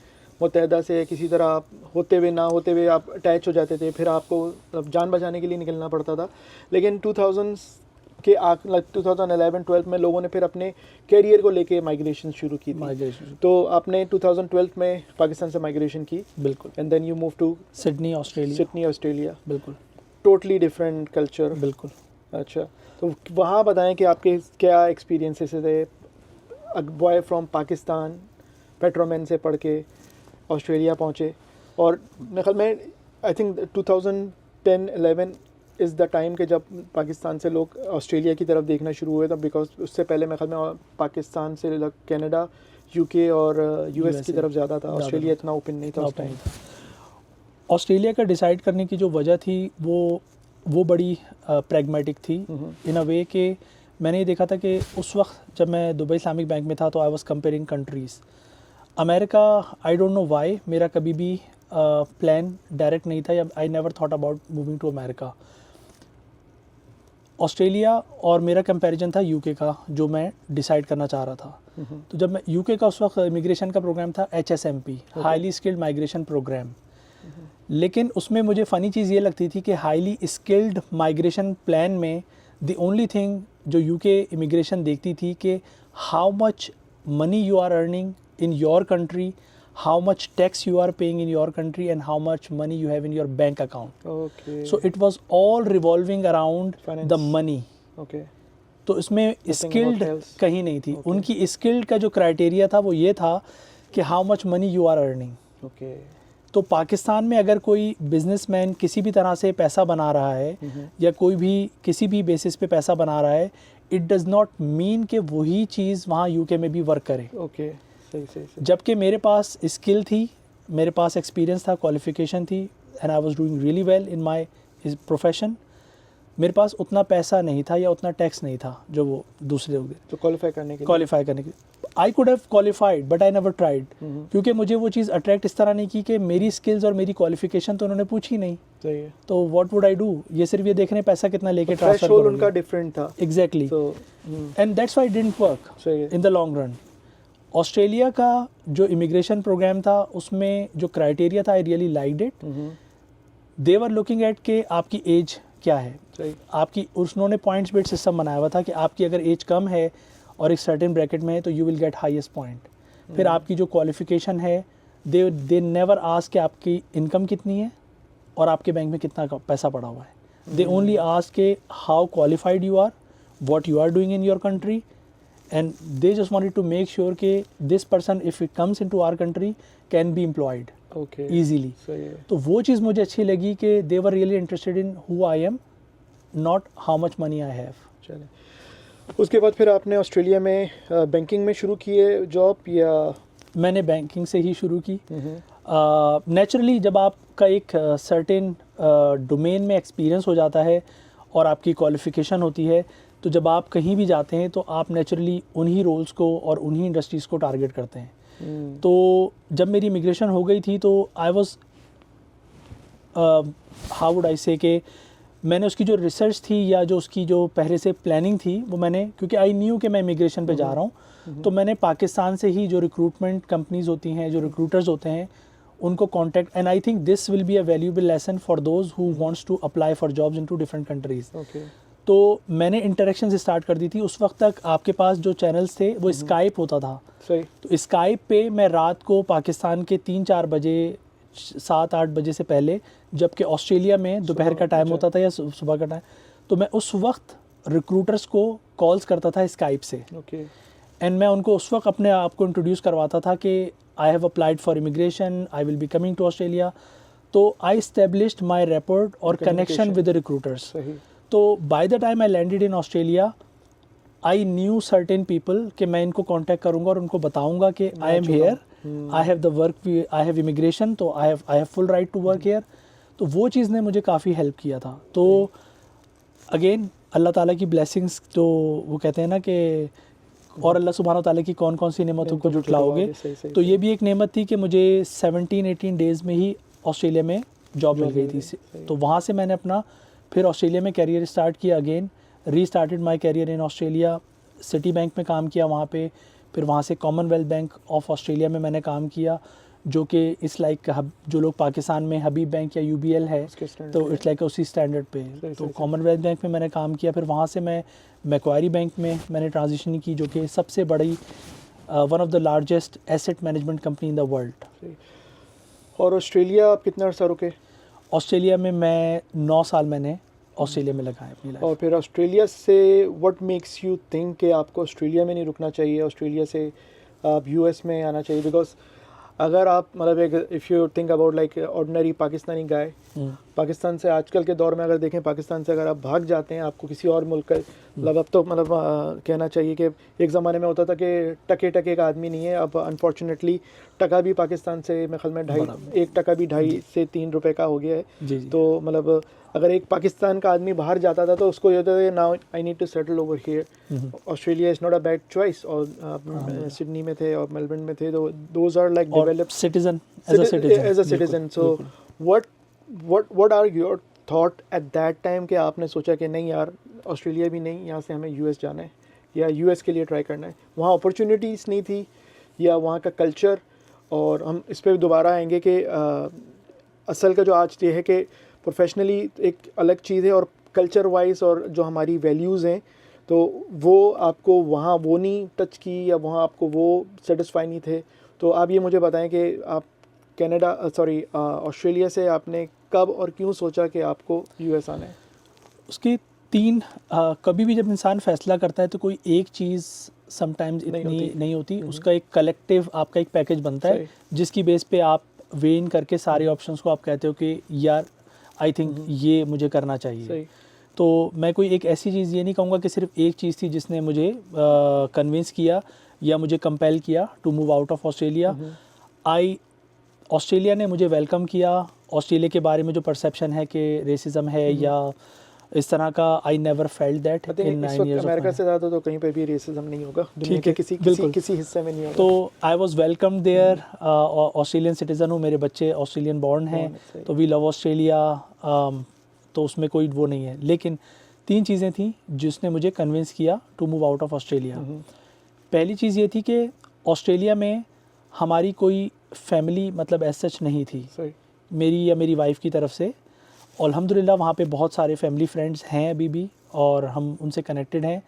मुत्तहदा से, किसी तरह आप होते हुए ना होते हुए आप अटैच हो जाते थे, फिर आपको मतलब जान बचाने के लिए निकलना पड़ता था. लेकिन 2000 के 2011-12 में लोगों ने फिर अपने कैरियर को लेके माइग्रेशन शुरू की थी. तो आपने 2012 में पाकिस्तान से माइग्रेशन की. बिल्कुल. And then you move to Sydney Australia. बिल्कुल. Totally different culture. बिल्कुल. अच्छा, तो वहाँ बताएं कि आपके क्या एक्सपीरियंसेस थे. बॉय फ्रॉम पाकिस्तान पेट्रोमैन से पढ़ के ऑस्ट्रेलिया पहुँचे, और मेरे ख्याल में I think 2010-11 is the time के जब पाकिस्तान से लोग ऑस्ट्रेलिया की तरफ देखना शुरू हुए था, बिकॉज उससे पहले मेरे ख्याल में पाकिस्तान से कनाडा, UK और US की तरफ ज़्यादा था. ऑस्ट्रेलिया इतना ओपन नहीं था उस टाइम. ऑस्ट्रेलिया का डिसाइड करने की जो वजह थी वो बड़ी प्रैग्मेटिक थी इन अ वे कि मैंने ये देखा था कि उस वक्त जब मैं दुबई इस्लामिक बैंक में था, तो I was comparing countries. America, I don't know why, मेरा कभी भी प्लान डायरेक्ट नहीं था, या I never thought about moving to America. Australia और मेरा कंपैरिजन था UK का, जो मैं डिसाइड करना चाह रहा था. तो जब मैं UK का उस वक्त इमिग्रेशन का प्रोग्राम था HSMP, highly skilled migration program. लेकिन उसमें मुझे फ़नी चीज़ ये लगती थी कि हाईली स्किल्ड माइग्रेशन प्लान में द ओनली थिंग जो UK इमिग्रेशन देखती थी कि how much money you are earning in your country, how much tax you are paying in your country, and how much money you have in your bank account. Okay. So it was all revolving around Finance. the money. Okay. तो इसमें स्किल्ड कहीं नहीं थी. Okay. उनकी स्किल्ड का जो क्राइटेरिया था वो ये था कि how much money you are earning. Okay. तो पाकिस्तान में अगर कोई बिजनेसमैन किसी भी तरह से पैसा बना रहा है, या कोई भी किसी भी बेसिस पे पैसा बना रहा है, इट डज़ नॉट मीन कि वही चीज़ वहाँ UK में भी वर्क करे. Okay. सही. जबकि मेरे पास स्किल थी, मेरे पास एक्सपीरियंस था, क्वालिफिकेशन थी, and I was doing really well in my profession. मेरे पास उतना पैसा नहीं था या उतना टैक्स नहीं था जो वो दूसरे लोग. तो क्वालिफाई करने के I could have qualified but I never tried, क्योंकि मुझे वो चीज़ अट्रैक्ट इस तरह नहीं की कि मेरी स्किल्स और मेरी क्वालिफिकेशन तो उन्होंने पूछी नहीं, सही है, तो व्हाट वुड आई डू, ये सिर्फ ये देखने पैसा कितना लेके ट्रांसफर थ्रेशोल्ड उनका डिफरेंट था, exactly, and that's why it didn't work सही है, in the long run. Australia का जो इमिग्रेशन प्रोग्राम था उसमें जो क्राइटेरिया था, I really liked it. They were looking at के आपकी एज क्या है, सही, आपकी, उन्होंने पॉइंट्स बेस्ड सिस्टम बनाया हुआ था कि आपकी अगर एज कम है और एक सर्टेन ब्रैकेट में है तो you will get highest point. फिर आपकी जो क्वालिफिकेशन है, दे नेवर आस्क कि आपकी इनकम कितनी है और आपके बैंक में कितना पैसा पड़ा हुआ है। दे ओनली आस्क के how qualified you are, what you are doing in your country, and they just wanted to make sure कि this person if it comes into our country can be employed okay, easily. सही है, तो वो चीज़ मुझे अच्छी लगी कि they were really interested in who I am, not how much money I have. चले। उसके बाद फिर आपने ऑस्ट्रेलिया में बैंकिंग में शुरू किए जॉब, या मैंने बैंकिंग से ही शुरू की। नेचुरली जब आपका एक सर्टेन डोमेन में एक्सपीरियंस हो जाता है और आपकी क्वालिफिकेशन होती है, तो जब आप कहीं भी जाते हैं तो आप नेचुरली उन्हीं रोल्स को और उन्हीं इंडस्ट्रीज़ को टारगेट करते हैं। तो जब मेरी इमिग्रेशन हो गई थी तो I was how would I से कि मैंने उसकी जो रिसर्च थी या जो उसकी जो पहले से प्लानिंग थी वो मैंने, क्योंकि आई न्यू कि मैं इमिग्रेशन पे जा रहा हूँ, तो मैंने पाकिस्तान से ही जो रिक्रूटमेंट कंपनीज होती हैं, जो रिक्रूटर्स होते हैं, उनको contact, and I think this will be a valuable lesson for those who wants to apply for jobs into different countries. तो मैंने इंटरेक्शन स्टार्ट कर दी थी। उस वक्त तक आपके पास जो चैनल्स थे वो स्काइप होता था, सही, तो स्काइप पे मैं रात को पाकिस्तान के 3-4 बजे, 7-8 बजे से पहले, जबकि ऑस्ट्रेलिया में दोपहर का टाइम होता था या सुबह का टाइम, तो मैं उस वक्त रिक्रूटर्स को कॉल्स करता था स्काइप से, ओके, एंड मैं उनको उस वक्त अपने आप को इंट्रोड्यूस करवाता था कि I have applied for immigration, I will be coming to Australia. तो आई एस्टेब्लिश्ड माई रैपोर्ट और कनेक्शन विद द रिक्रूटर्स। सही, तो by the time I landed in Australia, I knew certain people कि मैं इनको कांटेक्ट करूंगा और उनको बताऊंगा कि I am here, I have the work, I have immigration, तो I have full right to work here. तो वो चीज़ ने मुझे काफ़ी हेल्प किया था। तो अगेन अल्लाह ताला की ब्लेसिंग्स, तो वो कहते हैं ना कि और अल्लाह सुब्हानो ताला की कौन कौन सी नेमतों को जुटलाओगे, तो ये भी एक नेमत थी कि मुझे 17-18 डेज़ में ही ऑस्ट्रेलिया में जॉब मिल गई थी। तो वहाँ से मैंने अपना फिर ऑस्ट्रेलिया में कैरियर स्टार्ट किया, again restarted my career in Australia. Citibank में काम किया वहाँ पे, फिर वहाँ से कॉमनवेल्थ बैंक ऑफ ऑस्ट्रेलिया में मैंने काम किया, जो कि इस लाइक जो लोग पाकिस्तान में हबीब बैंक या यूबीएल है, तो इट्स लाइक उसी स्टैंडर्ड पे। तो कॉमनवेल्थ बैंक में मैंने काम किया। फिर वहाँ से मैं मैक्वारी बैंक में मैंने ट्रांजिशन की, जो कि सबसे बड़ी one of the largest asset management company in the world. और ऑस्ट्रेलिया आप कितना अर्सा रुके? ऑस्ट्रेलिया में मैं 9 साल मैंने ऑस्ट्रेलिया में लगाया अपनी लाइफ। और फिर ऑस्ट्रेलिया से व्हाट मेक्स यू थिंक कि आपको ऑस्ट्रेलिया में नहीं रुकना चाहिए, ऑस्ट्रेलिया से आप यूएस में आना चाहिए? बिकॉज अगर आप मतलब एक if you think about like ordinary Pakistani guy, Pakistan से आजकल के दौर में अगर देखें, पाकिस्तान से अगर आप भाग जाते हैं, आपको किसी और मुल्क का मतलब, अब तो मतलब कहना चाहिए कि एक ज़माने में होता था कि टके का आदमी नहीं है, अब अनफॉर्चुनेटली टका भी पाकिस्तान से मेरे ख्याल में 1 टका भी 2.5 से 3 रुपए का हो गया है। जी। तो मतलब अगर एक पाकिस्तान का आदमी बाहर जाता था तो उसको ये होता था now I need to settle over here, Australia is not a bad choice. और सिडनी में थे और मेलबर्न में थे, तो those are like developed citizen as a citizen. So what are your thought at that time कि आपने सोचा कि नहीं यार ऑस्ट्रेलिया भी नहीं, यहाँ से हमें यूएस जाना है या यूएस के लिए ट्राई करना है? वहाँ अपॉर्चुनिटीज़ नहीं थी या वहाँ का कल्चर? और हम इस पर दोबारा आएंगे कि असल का जो आज ये है कि प्रोफेशनली एक अलग चीज़ है और कल्चर वाइज और जो हमारी वैल्यूज़ हैं, तो वो आपको वहाँ वो नहीं टच की या वहाँ आपको वो सेटिस्फाई नहीं थे। तो आप ये मुझे बताएं कि आप ऑस्ट्रेलिया से आपने कब और क्यों सोचा कि आपको यूएस आना है? उसकी 3 कभी भी जब इंसान फैसला करता है तो कोई एक चीज़ समटाइम्स इतनी नहीं होती, उसका एक कलेक्टिव आपका एक पैकेज बनता है जिसकी बेस पे आप वे इन करके सारे ऑप्शंस को आप कहते हो कि यार आई थिंक ये मुझे करना चाहिए। तो मैं कोई एक ऐसी चीज़ ये नहीं कहूँगा कि सिर्फ एक चीज़ थी जिसने मुझे कन्विंस किया या मुझे कंपेल किया to move out of Australia. Australia ने मुझे वेलकम किया। ऑस्ट्रेलिया के बारे में जो परसेप्शन है कि रेसिज्म है या इस तरह का I never felt that I think इन इस 9 वक्त years अमेरिका ऑफ से ज़्यादा तो कहीं पे भी रेसिज्म नहीं होगा दुनिया ठीक के है, किसी बिल्कुल। किसी हिस्से में नहीं होगा। तो I was welcome there, Australian citizen हूँ, मेरे बच्चे ऑस्ट्रेलियन बॉर्न हैं, सही। तो वी लव ऑस्ट्रेलिया, तो उसमें कोई वो नहीं है। लेकिन 3 चीज़ें थी जिसने मुझे कन्विंस किया to move out of Australia. पहली चीज़ ये थी कि ऑस्ट्रेलिया में हमारी कोई फैमिली मतलब एज सच नहीं थी सही। मेरी या मेरी वाइफ की तरफ से। अल्हम्दुलिल्लाह वहाँ पे बहुत सारे फैमिली फ्रेंड्स हैं अभी भी, और हम उनसे कनेक्टेड हैं।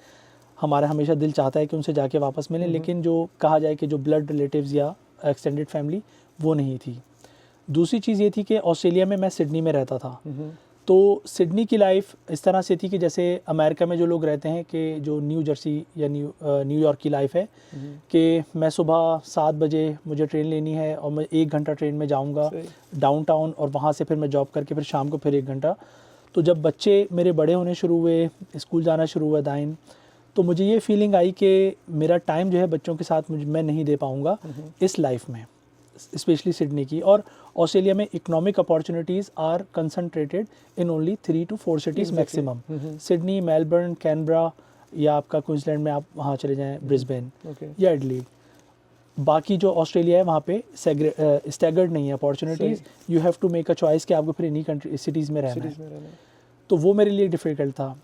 हमारा हमेशा दिल चाहता है कि उनसे जाके वापस मिलें, लेकिन जो कहा जाए कि जो ब्लड रिलेटिव्स या एक्सटेंडेड फैमिली वो नहीं थी। दूसरी चीज़ ये थी कि ऑस्ट्रेलिया में मैं सिडनी में रहता था, तो सिडनी की लाइफ इस तरह से थी कि जैसे अमेरिका में जो लोग रहते हैं कि जो न्यू जर्सी या न्यूयॉर्क की लाइफ है कि मैं सुबह 7 बजे मुझे ट्रेन लेनी है और मैं 1 घंटा ट्रेन में जाऊंगा डाउनटाउन, और वहाँ से फिर मैं जॉब करके फिर शाम को फिर 1 घंटा। तो जब बच्चे मेरे बड़े होने शुरू हुए, स्कूल जाना शुरू हुआ दाइन, तो मुझे ये फीलिंग आई कि मेरा टाइम जो है बच्चों के साथ मैं नहीं दे पाऊँगा इस लाइफ में, स्पेशली सिडनी की। और ऑस्ट्रेलिया में economic opportunities are concentrated in only 3 to 4 cities maximum. Sydney, Melbourne, Canberra, या आपका क्वींसलैंड में आप वहाँ चले जाएं, ब्रिस्बेन या एडलेड। बाकी जो ऑस्ट्रेलिया है वहाँ पे स्टैगर्ड नहीं है opportunities, you have to make a choice कि आपको फिर इन्हीं कंट्री सिटीज़ में रहना है। तो वो मेरे लिए डिफ़िकल्ट था।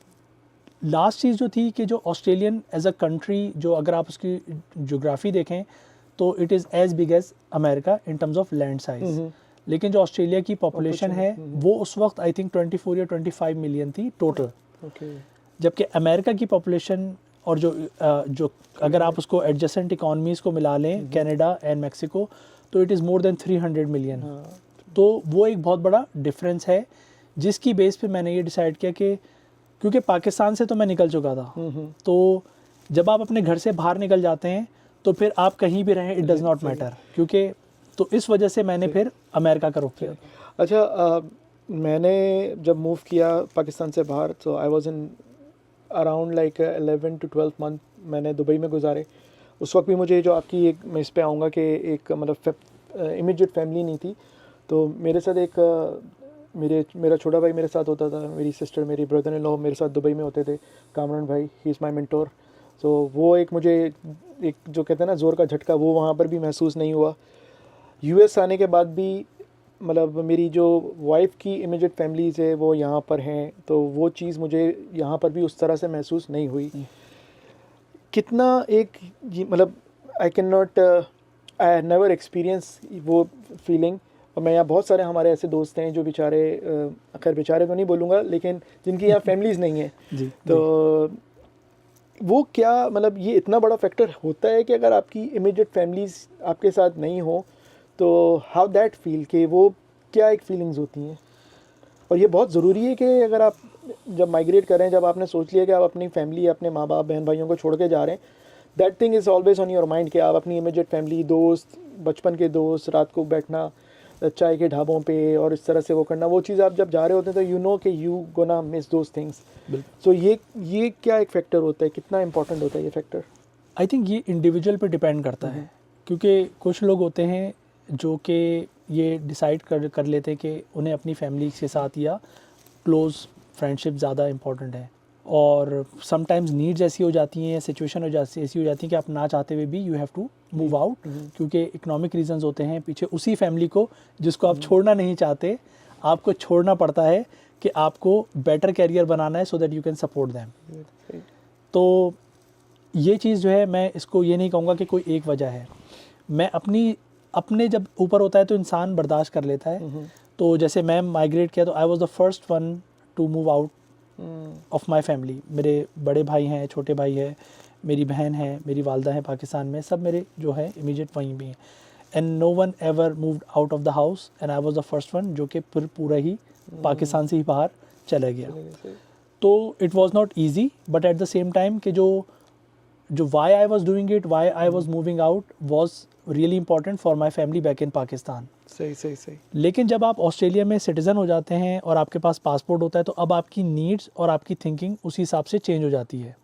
लास्ट चीज़ जो थी कि जो ऑस्ट्रेलियन एज अ कंट्री, जो अगर आप उसकी जोग्राफ़ी देखें तो it is as big as America in terms of land size, लेकिन जो ऑस्ट्रेलिया की पॉपुलेशन है वो उस वक्त आई थिंक 24 या 25 मिलियन थी टोटल, जबकि अमेरिका की पॉपुलेशन और जो अगर आप उसको एडजेसेंट इकोनॉमीज़ को मिला लें, कनाडा एंड मैक्सिको, तो it is more than 300 million. तो वो एक बहुत बड़ा डिफरेंस है, जिसकी बेस पे मैंने ये डिसाइड किया कि क्योंकि पाकिस्तान से तो मैं निकल चुका था, तो जब आप अपने घर से बाहर निकल जाते हैं तो फिर आप कहीं भी रहें, इट डज़ नॉट मैटर, क्योंकि तो इस वजह से मैंने फिर अमेरिका का रुख किया। अच्छा, मैंने जब मूव किया पाकिस्तान से बाहर, तो I was in around like 11 to 12 month मैंने दुबई में गुजारे। उस वक्त भी मुझे जो आपकी एक, मैं इस पे आऊँगा कि एक मतलब इमीडिएट फैमिली नहीं थी। तो मेरे साथ एक मेरा छोटा भाई मेरे साथ होता था, मेरी सिस्टर, मेरी ब्रदर इन लॉ मेरे साथ दुबई में होते थे, कामरान भाई, ही इज़ माई मेंटोर। तो वो एक मुझे एक जो कहते हैं ना ज़ोर का झटका, वो वहाँ पर भी महसूस नहीं हुआ। यूएस आने के बाद भी मतलब मेरी जो वाइफ की इमीडिएट फैमिलीज़ है वो यहाँ पर हैं, तो वो चीज़ मुझे यहाँ पर भी उस तरह से महसूस नहीं हुई। कितना एक मतलब आई can not, I never experience वो फीलिंग। और मैं यहाँ बहुत सारे हमारे ऐसे दोस्त हैं जो बेचारे, खैर बेचारे तो नहीं बोलूँगा, लेकिन जिनकी यहाँ फैमिलीज़ नहीं है। तो वो क्या मतलब ये इतना बड़ा फैक्टर होता है कि अगर आपकी इमीडिएट फैमिलीज़ आपके साथ नहीं हो तो हाउ दैट फील, कि वो क्या एक फीलिंग्स होती हैं। और ये बहुत ज़रूरी है कि अगर आप जब माइग्रेट करें, जब आपने सोच लिया कि आप अपनी फैमिली, अपने माँ बाप, बहन भाइयों को छोड़ के जा रहे हैं, that thing is always on your mind कि आप अपनी इमीडिएट फैमिली, दोस्त, बचपन के दोस्त, रात को बैठना चाय के ढाबों पे और इस तरह से वो करना, वो चीज़ आप जब जा रहे होते हैं तो यू नो कि you gonna miss those things. So ये क्या एक फैक्टर होता है, कितना इंपॉर्टेंट होता है ये फैक्टर? आई थिंक ये इंडिविजुअल पे डिपेंड करता है, क्योंकि कुछ लोग होते हैं जो कि ये डिसाइड कर लेते हैं कि उन्हें अपनी फैमिली के साथ या क्लोज़ फ्रेंडशिप ज़्यादा इम्पॉर्टेंट है, और समटाइम्स नीड्स ऐसी हो जाती हैं, सिचुएशन ऐसी हो जाती है कि आप ना चाहते हुए भी you have to move out, क्योंकि इकोनॉमिक रीजंस होते हैं पीछे। उसी फैमिली को जिसको आप छोड़ना नहीं चाहते, आपको छोड़ना पड़ता है कि आपको बेटर कैरियर बनाना है, so that you can support them. तो ये चीज़ जो है, मैं इसको ये नहीं कहूँगा कि कोई एक वजह है। मैं अपने जब ऊपर होता है तो इंसान बर्दाश्त कर लेता है। तो जैसे मैं माइग्रेट किया तो I was the first one two move out of my family. मेरे बड़े भाई हैं, छोटे भाई है, मेरी बहन है, मेरी वालदा है पाकिस्तान में, सब मेरे जो है इमीडिएट वहीं भी हैं। And no one ever moved out of the house and I was the first one जो कि फिर पूरा ही पाकिस्तान से ही बाहर चला गया। तो it was not easy, but at the same time कि जो why I was doing it, why I was moving out was really important for my family back in Pakistan. सही। लेकिन जब आप ऑस्ट्रेलिया में सिटीज़न हो जाते हैं और आपके पास पासपोर्ट होता है, तो अब आपकी नीड्स और आपकी थिंकिंग उसी हिसाब से चेंज हो जाती है।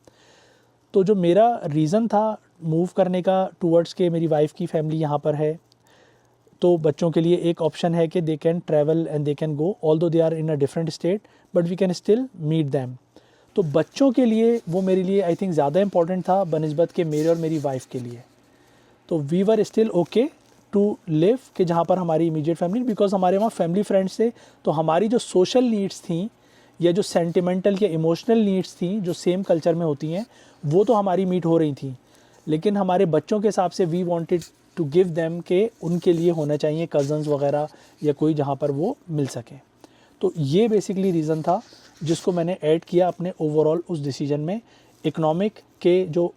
तो जो मेरा रीज़न था मूव करने का टूवर्ड्स के मेरी वाइफ़ की फैमिली यहाँ पर है, तो बच्चों के लिए एक ऑप्शन है कि they can travel and they can go, although they are in a different state, but we can still meet them. तो बच्चों के लिए वो मेरे लिए आई थिंक ज़्यादा इंपॉर्टेंट था बनस्बत के मेरे और मेरी वाइफ के लिए। तो we were still okay to live कि जहाँ पर हमारी इमीडिएट फैमिली, बिकॉज हमारे वहाँ फैमिली फ्रेंड्स थे, तो हमारी जो सोशल नीड्स थी या जो सेंटिमेंटल या इमोशनल नीड्स थी जो सेम कल्चर में होती हैं वो तो हमारी मीट हो रही थी। लेकिन हमारे बच्चों के हिसाब से we wanted to give them के उनके लिए होना चाहिए कज़न्स वगैरह या कोई जहाँ पर वो मिल सके। तो ये बेसिकली रीज़न था जिसको मैंने ऐड किया अपने ओवरऑल उस डिसीजन में। इकोनॉमिक के जो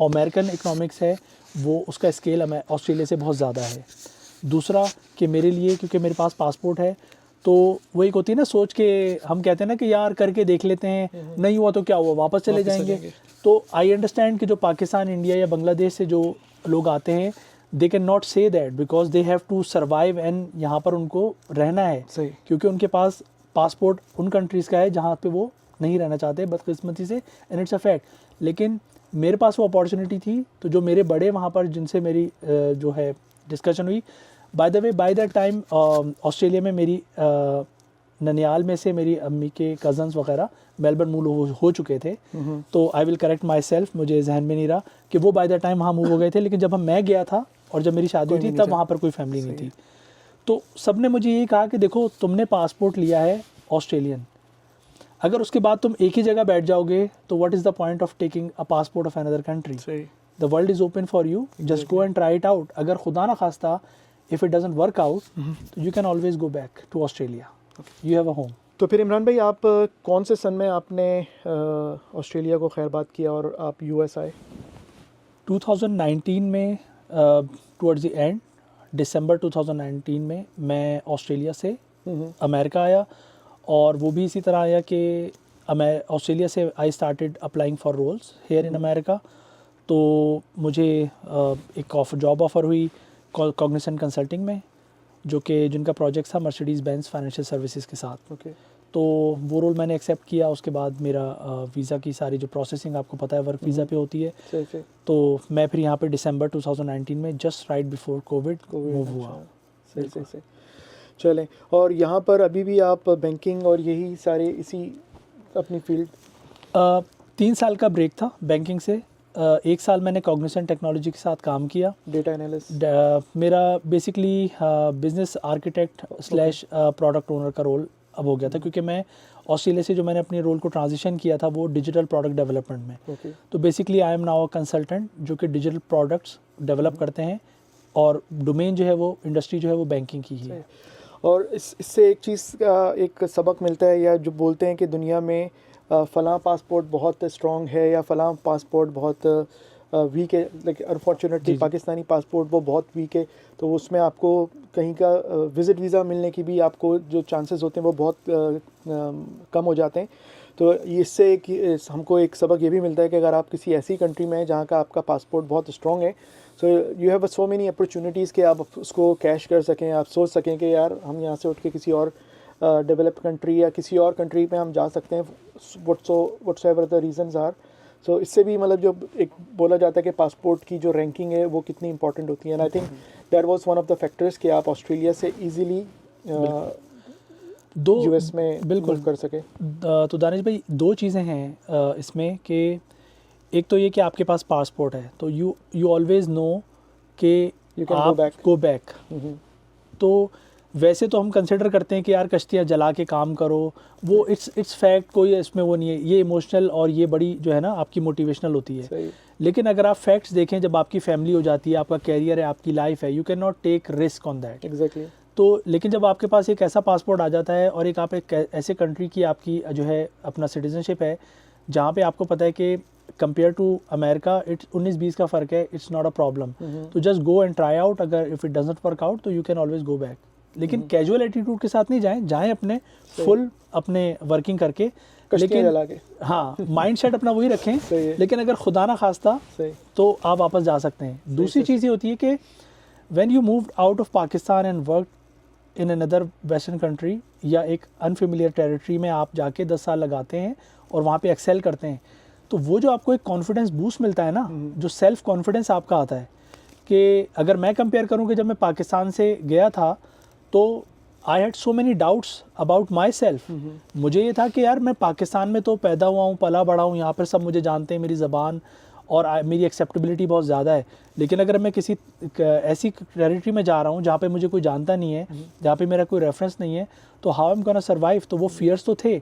अमेरिकन इकोनॉमिक्स है वो उसका स्केल ऑस्ट्रेलिया से बहुत ज़्यादा है। दूसरा कि मेरे लिए क्योंकि मेरे पास पासपोर्ट है तो वो एक होती है ना सोच के हम कहते हैं ना कि यार करके देख लेते हैं, नहीं हुआ तो क्या हुआ, वापस चले जाएंगे। तो आई अंडरस्टैंड कि जो पाकिस्तान, इंडिया या बांग्लादेश से जो लोग आते हैं they can not say that because they have to survive and यहाँ पर उनको रहना है, क्योंकि उनके पास पासपोर्ट उन कंट्रीज़ का है जहाँ पे वो नहीं रहना चाहते बदकिस्मती से, एंड इट्स अ फैक्ट। लेकिन मेरे पास वो अपॉर्चुनिटी थी, तो जो मेरे बड़े वहाँ पर जिनसे मेरी जो है डिस्कशन हुई, by the way by that time Australia में मेरी ननियाल में से मेरी अम्मी के कज़न्स वगैरह मेलबर्न मूव हो चुके थे। तो I will correct my self, मुझे जहन में नहीं रहा कि वो बाय दैट टाइम वहाँ मूव हो गए थे, लेकिन जब मैं गया था और जब मेरी शादी हुई थी तब वहाँ पर कोई फैमिली नहीं थी। तो सब ने मुझे ये कहा कि देखो तुमने पासपोर्ट लिया है ऑस्ट्रेलियन, अगर उसके बाद तुम एक ही जगह बैठ जाओगे तो what is the point of taking a passport of another country. The world is open for you, just go and try it out. अगर खुदा ना खास्ता if it doesn't work out तो you can always go back to Australia, you have a home. तो फिर इमरान भाई आप कौन से सन में आपने ऑस्ट्रेलिया को खैरबाद किया और आप यूएस आए? 2019 में टुवर्ड्स द एंड दिसंबर 2019 में मैं ऑस्ट्रेलिया से अमेरिका आया, और वो भी इसी तरह आया कि ऑस्ट्रेलिया से I started applying for roles here in America. तो मुझे एक जॉब ऑफ़र हुई कॉग्निसेंट कंसल्टिंग में, जो कि जिनका प्रोजेक्ट था मर्सिडीज़ बेंज फाइनेंशियल सर्विसेज के साथ। तो वो रोल मैंने एक्सेप्ट किया। उसके बाद मेरा वीज़ा की सारी जो प्रोसेसिंग आपको पता है वर्क वीज़ा पे होती है। तो मैं फिर यहाँ पे दिसंबर 2019 में just right before Covid move हुआ। सही चलें। और यहाँ पर अभी भी आप बैंकिंग और यही सारे इसी अपनी फील्ड? 3 साल का ब्रेक था बैंकिंग से। 1 साल मैंने कॉग्निसेंट टेक्नोलॉजी के साथ काम किया, डेटा एनालिस्ट। मेरा basically business architect slash product owner का रोल अब हो गया था, क्योंकि मैं ऑस्ट्रेलिया से जो मैंने अपने रोल को ट्रांजिशन किया था वो डिजिटल प्रोडक्ट डेवलपमेंट में। तो basically I am now a consultant जो कि डिजिटल प्रोडक्ट्स डेवलप करते हैं, और डोमेन जो है वो इंडस्ट्री जो है वो बैंकिंग की ही है। और इससे एक चीज़ का एक सबक मिलता है, या जो बोलते हैं कि दुनिया में फ़लाँ पासपोर्ट बहुत स्ट्रॉन्ग है या फ़लाँ पासपोर्ट बहुत वीक है, लेकिन अनफॉर्चुनेटली पाकिस्तानी पासपोर्ट वो बहुत वीक है, तो उसमें आपको कहीं का विज़िट वीज़ा मिलने की भी आपको जो चांसेस होते हैं वो बहुत कम हो जाते हैं। तो इससे हमको एक सबक ये भी मिलता है कि अगर आप किसी ऐसी कंट्री में हैं जहाँ का आपका पासपोर्ट बहुत स्ट्रॉन्ग है, so you have so many opportunities कि आप उसको कैश कर सकें, आप सोच सकें कि यार हम यहाँ से उठ के किसी और डेवलप कंट्री या किसी और कंट्री में हम जा सकते हैं, व्हाट्सएवर द रीजंस आर। सो इससे भी मतलब जो एक बोला जाता है कि पासपोर्ट की जो रैंकिंग है वो कितनी इंपॉर्टेंट होती है। And I think that was one of the factors कि आप ऑस्ट्रेलिया से इजीली यूएस में बिल्कुल कर सके। तो दानिश भाई 2 चीज़ें हैं इसमें कि एक तो ये कि आपके पास पासपोर्ट है तो यू ऑलवेज नो कि आप गो बैक। तो वैसे तो हम कंसिडर करते हैं कि यार कश्तियाँ जला के काम करो, वो इट्स फैक्ट, कोई इसमें वो नहीं है, ये इमोशनल और ये बड़ी जो है ना आपकी मोटिवेशनल होती है। लेकिन अगर आप फैक्ट्स देखें, जब आपकी फैमिली हो जाती है, आपका कैरियर है, आपकी लाइफ है, you can not take risk on that. Exactly. तो लेकिन जब आपके पास एक ऐसा पासपोर्ट आ जाता है और एक आप एक ऐसे कंट्री की आपकी जो है अपना सिटीजनशिप है जहाँ पे आपको पता है कि कंपेयर टू अमेरिका इट्स 19-20 का फ़र्क है, इट्स नॉट अ प्रॉब्लम। तो just go and try out, अगर if it doesn't work out तो you can always go back. लेकिन कैजुअल एटीट्यूड के साथ नहीं जाएं अपने फुल अपने वर्किंग करके, लेकिन हाँ माइंड सेट अपना वही रखें। लेकिन अगर खुदा ना खास्ता तो आप वापस जा सकते हैं। दूसरी चीज़ ये होती है कि when you moved out of Pakistan and work in another western country या एक अनफेमिलियर टेरिटरी में आप जाके 10 साल लगाते हैं और वहाँ पे एक्सेल करते हैं, तो वो जो आपको एक कॉन्फिडेंस बूस्ट मिलता है ना, जो सेल्फ कॉन्फिडेंस आपका आता है कि अगर मैं कंपेयर करूं कि जब मैं पाकिस्तान से गया था तो I had so many doubts about my self. मुझे ये था कि यार मैं पाकिस्तान में तो पैदा हुआ हूँ, पला बड़ा हूँ, यहाँ पर सब मुझे जानते हैं, मेरी ज़बान और मेरी एक्सेप्टेबिलिटी बहुत ज़्यादा है। लेकिन अगर मैं किसी ऐसी टेरिटरी में जा रहा हूँ जहाँ पे मुझे कोई जानता नहीं है, जहाँ पे मेरा कोई रेफरेंस नहीं है, तो हाउ एम गोना सर्वाइव। तो वो फियर्स तो थे,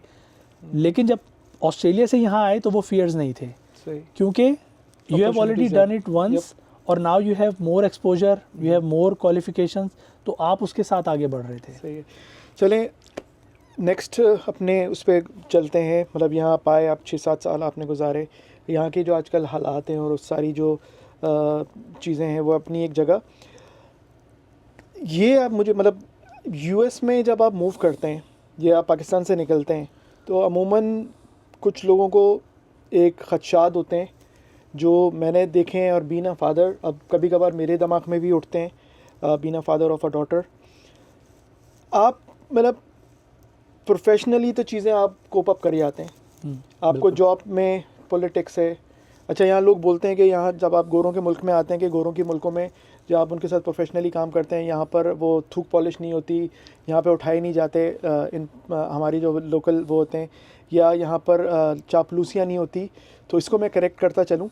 लेकिन जब ऑस्ट्रेलिया से यहाँ आए तो वो फियर्स नहीं थे, क्योंकि you have already done it once और now you have more exposure, you have more qualifications, तो आप उसके साथ आगे बढ़ रहे थे। सही है। चलें नेक्स्ट अपने उस पर चलते हैं। मतलब यहाँ आप आए, आप 6-7 साल आपने गुजारे, यहाँ के जो आजकल हालात हैं और उस सारी जो चीज़ें हैं वो अपनी एक जगह। ये आप मुझे मतलब यूएस में जब आप मूव करते हैं या आप पाकिस्तान से निकलते हैं तो अमूमन कुछ लोगों को एक खदशात होते हैं जो मैंने देखे हैं, और बीना फादर अब कभी कभार मेरे दिमाग में भी उठते हैं, बीना फादर ऑफ अ डॉटर। आप मतलब प्रोफेशनली तो चीज़ें आप कोप अप कर जाते हैं, आपको जॉब में पॉलिटिक्स है। अच्छा, यहाँ लोग बोलते हैं कि यहाँ जब आप गोरों के मुल्क में आते हैं कि गोरों के मुल्कों में जब आप उनके साथ प्रोफेशनली काम करते हैं, यहाँ पर वो थूक पॉलिश नहीं होती, यहाँ पे उठाए नहीं जाते हमारी जो लोकल वो होते हैं, या यहाँ पर चापलूसियाँ नहीं होती। तो इसको मैं करेक्ट करता चलूँ,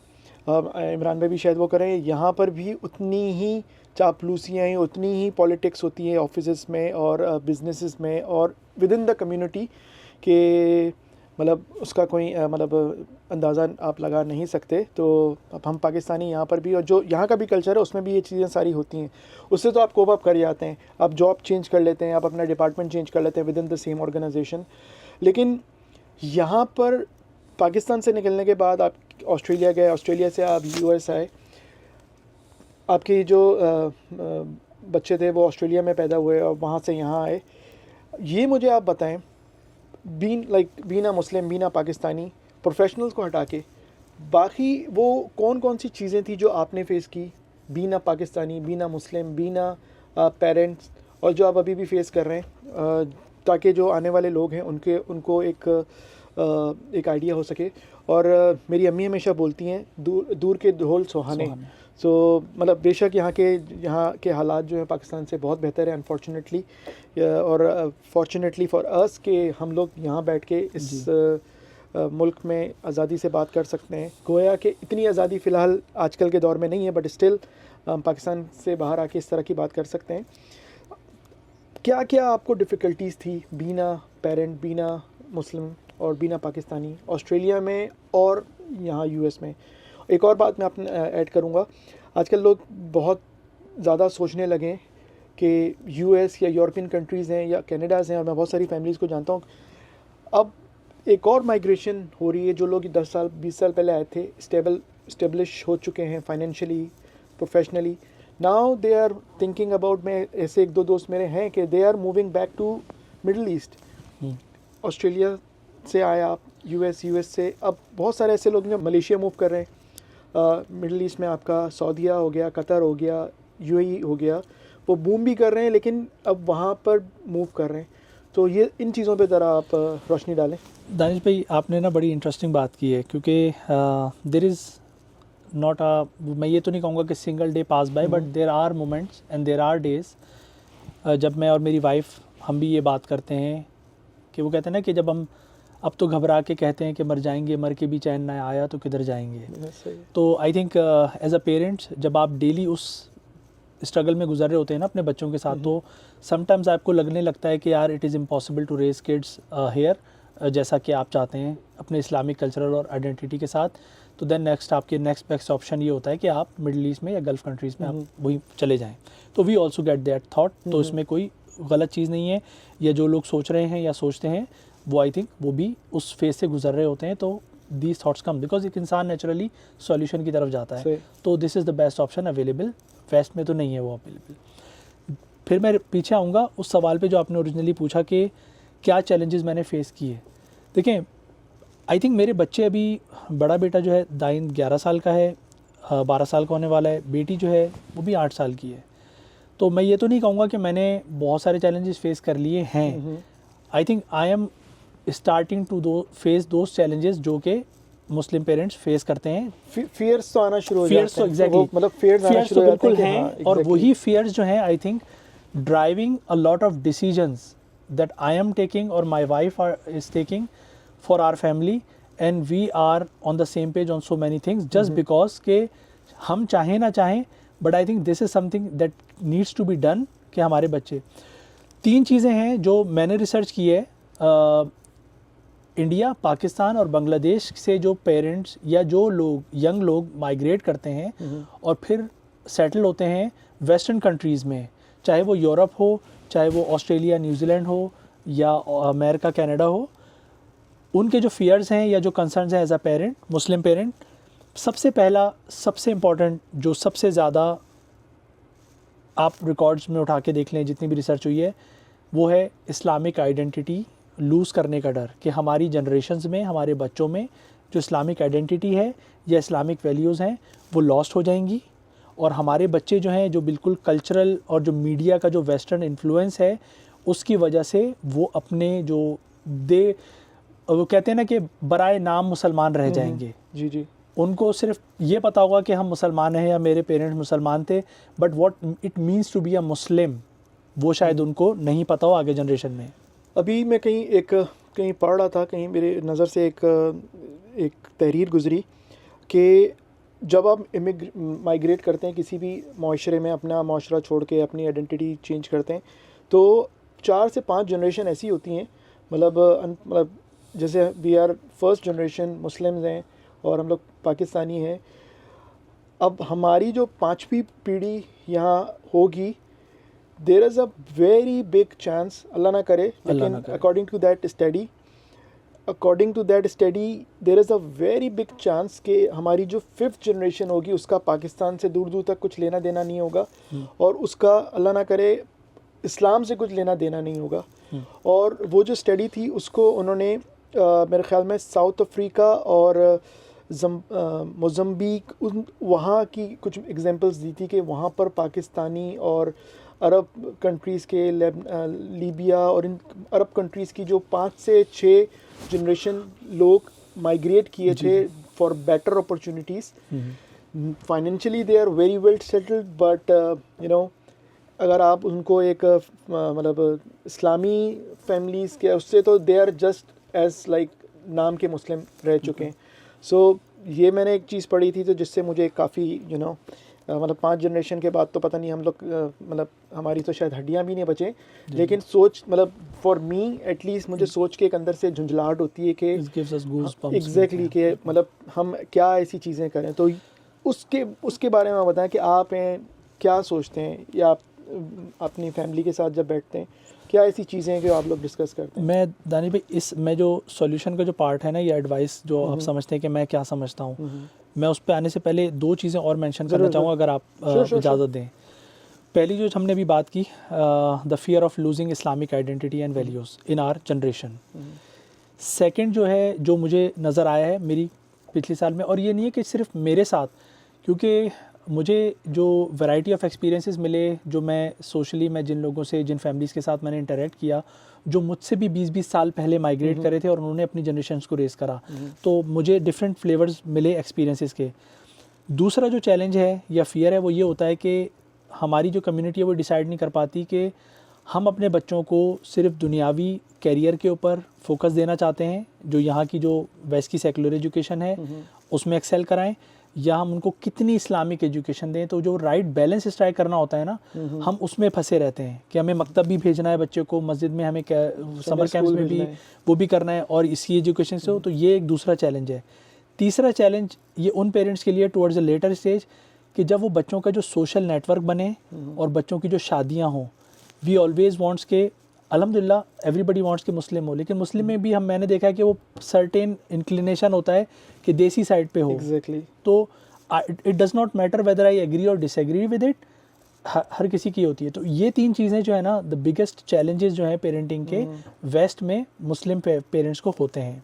इमरान भाई भी शायद वो करें, यहाँ पर भी उतनी ही चापलूसियाँ हैं, उतनी ही पॉलिटिक्स होती है ऑफिसेस में और बिजनेसेस में और विद इन द कम्युनिटी के, मतलब उसका कोई मतलब अंदाज़ा आप लगा नहीं सकते। तो अब हम पाकिस्तानी यहाँ पर भी, और जो यहाँ का भी कल्चर है उसमें भी ये चीज़ें सारी होती हैं, उससे तो आप कोप अप कर जाते हैं, आप जॉब चेंज कर लेते हैं, आप अपना डिपार्टमेंट चेंज कर लेते हैं within the same organisation. लेकिन यहाँ पर पाकिस्तान से निकलने के बाद आप ऑस्ट्रेलिया गए, ऑस्ट्रेलिया से आप यूएस आए, आपके जो बच्चे थे वो ऑस्ट्रेलिया में पैदा हुए और वहाँ से यहाँ आए। ये मुझे आप बताएं, बीना मुस्लिम, बीना पाकिस्तानी, प्रोफेशनल्स को हटा के बाकी वो कौन कौन सी चीज़ें थी जो आपने फेस की, बीना पाकिस्तानी, बीना मुस्लिम, बीना पेरेंट्स, और जो आप अभी भी फेस कर रहे हैं, ताकि जो आने वाले लोग हैं उनको एक आइडिया हो सके। और मेरी अम्मी हमेशा बोलती हैं दूर के ढोल सुहाने। सो मतलब बेशक यहाँ के हालात जो हैं पाकिस्तान से बहुत बेहतर है अनफॉर्चुनेटली, और फॉर्चुनेटली फॉर अस कि हम लोग यहाँ बैठ के इस मुल्क में आज़ादी से बात कर सकते हैं। गोया कि इतनी आज़ादी फ़िलहाल आजकल के दौर में नहीं है, बट स्टिल पाकिस्तान से बाहर आके इस तरह की बात कर सकते हैं। क्या क्या आपको डिफ़िकल्टीज़ थी बीना पेरेंट, बीना मुस्लिम और बीना पाकिस्तानी, ऑस्ट्रेलिया में और यहाँ यूएस में? एक और बात मैं अपने ऐड करूँगा, आजकल लोग बहुत ज़्यादा सोचने लगे कि यूएस या यूरोपियन कंट्रीज़ हैं या कनाडाज़ हैं, और मैं बहुत सारी फैमिलीज़ को जानता हूँ, अब एक और माइग्रेशन हो रही है। जो लोग 10 साल 20 साल पहले आए थे स्टेब्लिश हो चुके हैं financially, professionally, now they are thinking about, मैं ऐसे 1-2 दोस्त मेरे हैं कि they are moving back to middle east. Australia से आया आप, यूएस से अब बहुत सारे ऐसे लोग जो मलेशिया मूव कर रहे हैं, मिडल ईस्ट में आपका सऊदीया हो गया, कतर हो गया, यूएई हो गया, वो बूम भी कर रहे हैं लेकिन अब वहाँ पर मूव कर रहे हैं। तो ये इन चीज़ों पे ज़रा आप रोशनी डालें। दानिश भाई, आपने ना बड़ी इंटरेस्टिंग बात की है, क्योंकि देयर इज़ नॉट मैं ये तो नहीं कहूँगा कि single day pass by, but there are moments and there are days जब मैं और मेरी वाइफ हम भी ये बात करते हैं कि वो कहते हैं ना कि जब हम अब तो घबरा के कहते हैं कि मर जाएंगे, मर के भी चैन ना आया तो किधर जाएंगे। तो I think as a parents जब आप डेली उस स्ट्रगल में गुजर रहे होते हैं ना अपने बच्चों के साथ, तो समटाइम्स आपको लगने लगता है कि यार it is impossible to raise kids here जैसा कि आप चाहते हैं अपने इस्लामिक कल्चरल और आइडेंटिटी के साथ। तो देन आपके नेक्स्ट बेस्ट ऑप्शन ये होता है कि आप मिडल ईस्ट में या गल्फ़ कंट्रीज़ में आप वहीं चले जाएँ। तो we also get that thought, तो इसमें कोई गलत चीज़ नहीं है। या जो लोग सोच रहे हैं या सोचते हैं वो आई थिंक वो भी उस फेज से गुजर रहे होते हैं, तो दीज थाट्स कम, बिकॉज एक इंसान नेचुरली सॉल्यूशन की तरफ जाता है। तो this is the best option available, west में तो नहीं है वो अवेलेबल। फिर मैं पीछे आऊँगा उस सवाल पे जो आपने ओरिजिनली पूछा कि क्या चैलेंजेस मैंने फेस किए। देखें, आई थिंक मेरे बच्चे अभी, बड़ा बेटा जो है दाइन 11 साल का है, 12 साल का होने वाला है, बेटी जो है वो भी 8 साल की है। तो मैं ये तो नहीं कहूँगा कि मैंने बहुत सारे चैलेंजेस फेस कर लिए हैं। I think I am starting to face those challenges जो कि मुस्लिम पेरेंट्स फेस करते हैं। फियर्स तो आना शुरू हो फियर्स जाते तो हैं, एग्जैक्टली, मतलब फियर्स आना फियर्स शुरू तो हो जाते बिल्कुल हैं कि हैं, हाँ, और exactly. वही फियर्स जो हैं I think driving a lot of decisions that I am taking और my wife is taking for our family, and we are on the same page on so many things just because के हम चाहें ना चाहें, but I think this is something that needs to be done कि हमारे बच्चे। 3 चीज़ें हैं जो मैंने रिसर्च की है, इंडिया, पाकिस्तान और बांग्लादेश से जो पेरेंट्स या जो लोग यंग लोग माइग्रेट करते हैं और फिर सेटल होते हैं वेस्टर्न कंट्रीज़ में, चाहे वो यूरोप हो, चाहे वो ऑस्ट्रेलिया न्यूजीलैंड हो या अमेरिका कनाडा हो, उनके जो फियर्स हैं या जो कंसर्न्स हैं as a parent, Muslim parent, सबसे पहला सबसे इम्पॉर्टेंट जो सबसे ज़्यादा आप रिकॉर्ड्स में उठा के देख लें जितनी भी रिसर्च हुई है, वो है इस्लामिक आइडेंटिटी लूज़ करने का डर, कि हमारी जनरेशन्स में, हमारे बच्चों में जो इस्लामिक आइडेंटिटी है या इस्लामिक वैल्यूज़ हैं वो लॉस्ट हो जाएंगी, और हमारे बच्चे जो हैं जो बिल्कुल कल्चरल और जो मीडिया का जो वेस्टर्न इन्फ्लुएंस है उसकी वजह से वो अपने जो वो कहते हैं ना कि बराए नाम मुसलमान रह जाएंगे। जी जी, उनको सिर्फ ये पता होगा कि हम मुसलमान हैं या मेरे पेरेंट्स मुसलमान थे, but what it means to be a Muslim वो शायद उनको नहीं पता हो आगे जनरेशन में। अभी मैं कहीं पढ़ रहा था, कहीं मेरे नज़र से एक तहरीर गुजरी कि जब आप माइग्रेट करते हैं किसी भी माशरे में, अपना माशरा छोड़ के अपनी आइडेंटिटी चेंज करते हैं, तो 4 से 5 जनरेशन ऐसी होती हैं, मतलब जैसे we are first generation Muslims हैं और हम लोग पाकिस्तानी हैं। अब हमारी जो 5वीं पीढ़ी यहाँ होगी, there is a very big chance, Allah ना करे, लेकिन according to that study there is a very big chance कि हमारी जो 5th जनरेशन होगी उसका पाकिस्तान से दूर दूर तक कुछ लेना देना नहीं होगा, और उसका अल्लाह ना करे इस्लाम से कुछ लेना देना नहीं होगा। और वो जो स्टडी थी उसको उन्होंने मेरे ख्याल में साउथ अफ्रीका और मोज़म्बिक वहाँ की कुछ एग्जांपल्स दी थी कि वहाँ पर पाकिस्तानी और अरब कंट्रीज़ के लीबिया और इन अरब कंट्रीज़ की जो 5 से 6 जनरेशन लोग माइग्रेट किए थे for better opportunities. Financially they are very well settled, but you know अगर आप उनको एक मतलब इस्लामी फैमिलीज़ के उससे, तो they are just as like नाम के मुस्लिम रह चुके हैं। सो ये मैंने एक चीज़ पढ़ी थी तो जिससे मुझे काफ़ी मतलब 5 जनरेशन के बाद तो पता नहीं हम लोग मतलब हमारी तो शायद हड्डियां भी नहीं बचे, लेकिन सोच मतलब फॉर मी एटलीस्ट मुझे सोच के एक अंदर से झुंझलाहट होती है कि एग्जैक्टली कि मतलब हम क्या ऐसी चीज़ें करें। तो उसके बारे में बताएं कि आप क्या सोचते हैं, या आप अपनी फैमिली के साथ जब बैठते हैं क्या ऐसी चीज़ें हैं जो आप लोग डिस्कस करते हैं? मैं दानिश भाई मैं जो सॉल्यूशन का जो पार्ट है ना, ये एडवाइस जो आप समझते हैं कि मैं क्या समझता हूँ, मैं उस पर आने से पहले 2 चीज़ें और मेंशन करना चाहूँगा अगर आप इजाज़त दें। पहली जो हमने अभी बात की, the fear of losing Islamic identity and values in our generation. Second जो है, जो मुझे नज़र आया है मेरी पिछले साल में, और ये नहीं है कि सिर्फ मेरे साथ, क्योंकि मुझे जो वैरायटी ऑफ एक्सपीरियंसेस मिले, जो मैं सोशली मैं जिन लोगों से, जिन फैमिलीज़ के साथ मैंने इंटरेक्ट किया, जो मुझसे भी 20-20 साल पहले माइग्रेट करे थे और उन्होंने अपनी जनरेशन्स को रेस करा, तो मुझे डिफरेंट फ्लेवर्स मिले एक्सपीरियंसेस के। दूसरा जो चैलेंज है या फियर है वो ये होता है कि हमारी जो कम्युनिटी है वो डिसाइड नहीं कर पाती कि हम अपने बच्चों को सिर्फ दुनियावी कैरियर के ऊपर फोकस देना चाहते हैं, जो यहाँ की जो वेस्ट की सेकुलर एजुकेशन है उसमें एक्सेल कराएं, या हम उनको कितनी इस्लामिक एजुकेशन दें। तो जो राइट बैलेंस स्ट्राइक करना होता है ना, हम उसमें फंसे रहते हैं कि हमें मकतब भी भेजना है बच्चे को, मस्जिद में हमें समर कैंप्स में भी वो भी करना है, और इसी एजुकेशन से हो, तो ये एक दूसरा चैलेंज है। तीसरा चैलेंज ये उन पेरेंट्स के लिए टुवर्ड्स अ लेटर स्टेज कि जब वो बच्चों का जो सोशल नेटवर्क बने और बच्चों की जो शादियाँ हों, वी ऑलवेज वांट्स के अल्हम्दुलिल्लाह एवरीबडी वांट्स कि मुस्लिम हो, लेकिन मुस्लिम में भी मैंने देखा है कि वो सर्टेन इंक्लिनेशन होता है कि देसी साइड पे हो। तो it does not matter whether I agree और डिसएग्री विद इट, हर किसी की होती है। तो ये 3 चीज़ें जो है ना, द बिगेस्ट चैलेंजेस जो हैं पेरेंटिंग के वेस्ट में मुस्लिम पेरेंट्स को होते हैं।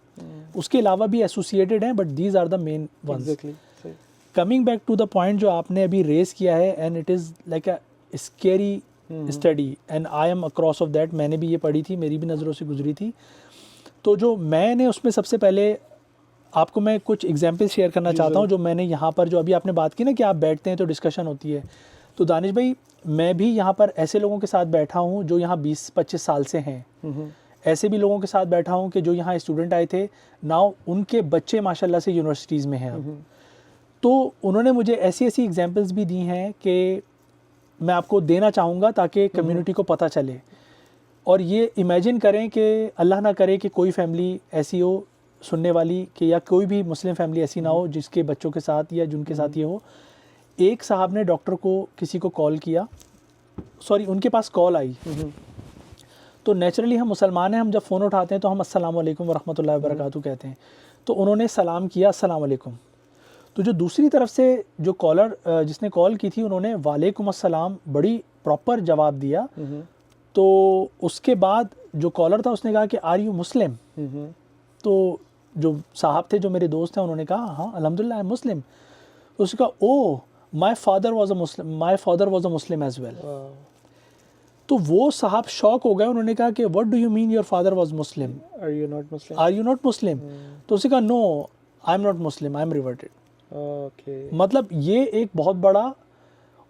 उसके अलावा भी एसोसिएटेड हैं, but these are the main ones. Coming back to the point जो आपने अभी रेज किया है, and it is like a scary study and I am across of that, मैंने भी ये पढ़ी थी, मेरी भी नज़रों से गुजरी थी। तो जो मैंने उसमें सबसे पहले आपको मैं कुछ एग्जाम्पल शेयर करना चाहता हूँ जो मैंने यहाँ पर, जो अभी आपने बात की ना कि आप बैठते हैं तो डिस्कशन होती है, तो दानिश भाई मैं भी यहाँ पर ऐसे लोगों के साथ बैठा हूँ जो यहाँ 20-25 साल से हैं, ऐसे भी लोगों के साथ बैठा हूँ कि जो यहाँ स्टूडेंट आए थे, नाउ उनके बच्चे माशाल्लाह से यूनिवर्सिटीज़ में हैं अब। तो उन्होंने मुझे ऐसी ऐसी एग्जांपल्स भी दी हैं कि मैं आपको देना चाहूँगा ताकि कम्युनिटी को पता चले। और ये इमेजिन करें कि अल्लाह ना करे कि कोई फैमिली ऐसी हो सुनने वाली कि या कोई भी मुस्लिम फैमिली ऐसी ना हो जिसके बच्चों के साथ या जिनके साथ ये हो। एक साहब ने डॉक्टर को किसी को कॉल किया, सॉरी उनके पास कॉल आई, तो नेचुरली हम मुसलमान हैं, हम जब फ़ोन उठाते हैं तो हम अस्सलाम वालेकुम वरहमतुल्लाहि वबरकातुहू कहते हैं, तो उन्होंने सलाम किया अस्सलाम वालेकुम। तो जो दूसरी तरफ से जो कॉलर जिसने कॉल की थी उन्होंने वालेकुम अस्सलाम बड़ी प्रॉपर जवाब दिया। तो उसके बाद जो कॉलर था उसने कहा कि आर यू मुस्लिम? तो जो साहब थे जो मेरे दोस्त हैं उन्होंने कहा हाँ अल्हम्दुलिल्लाह आई एम मुस्लिम। तो उसने कहा oh my father was a Muslim as well. तो वो साहब शॉक हो गए, उन्होंने कहा कि what do you mean your father was Muslim, are you not Muslim? तो उसने कहा no I am not Muslim, I am reverted. Okay, मतलब ये एक बहुत बड़ा,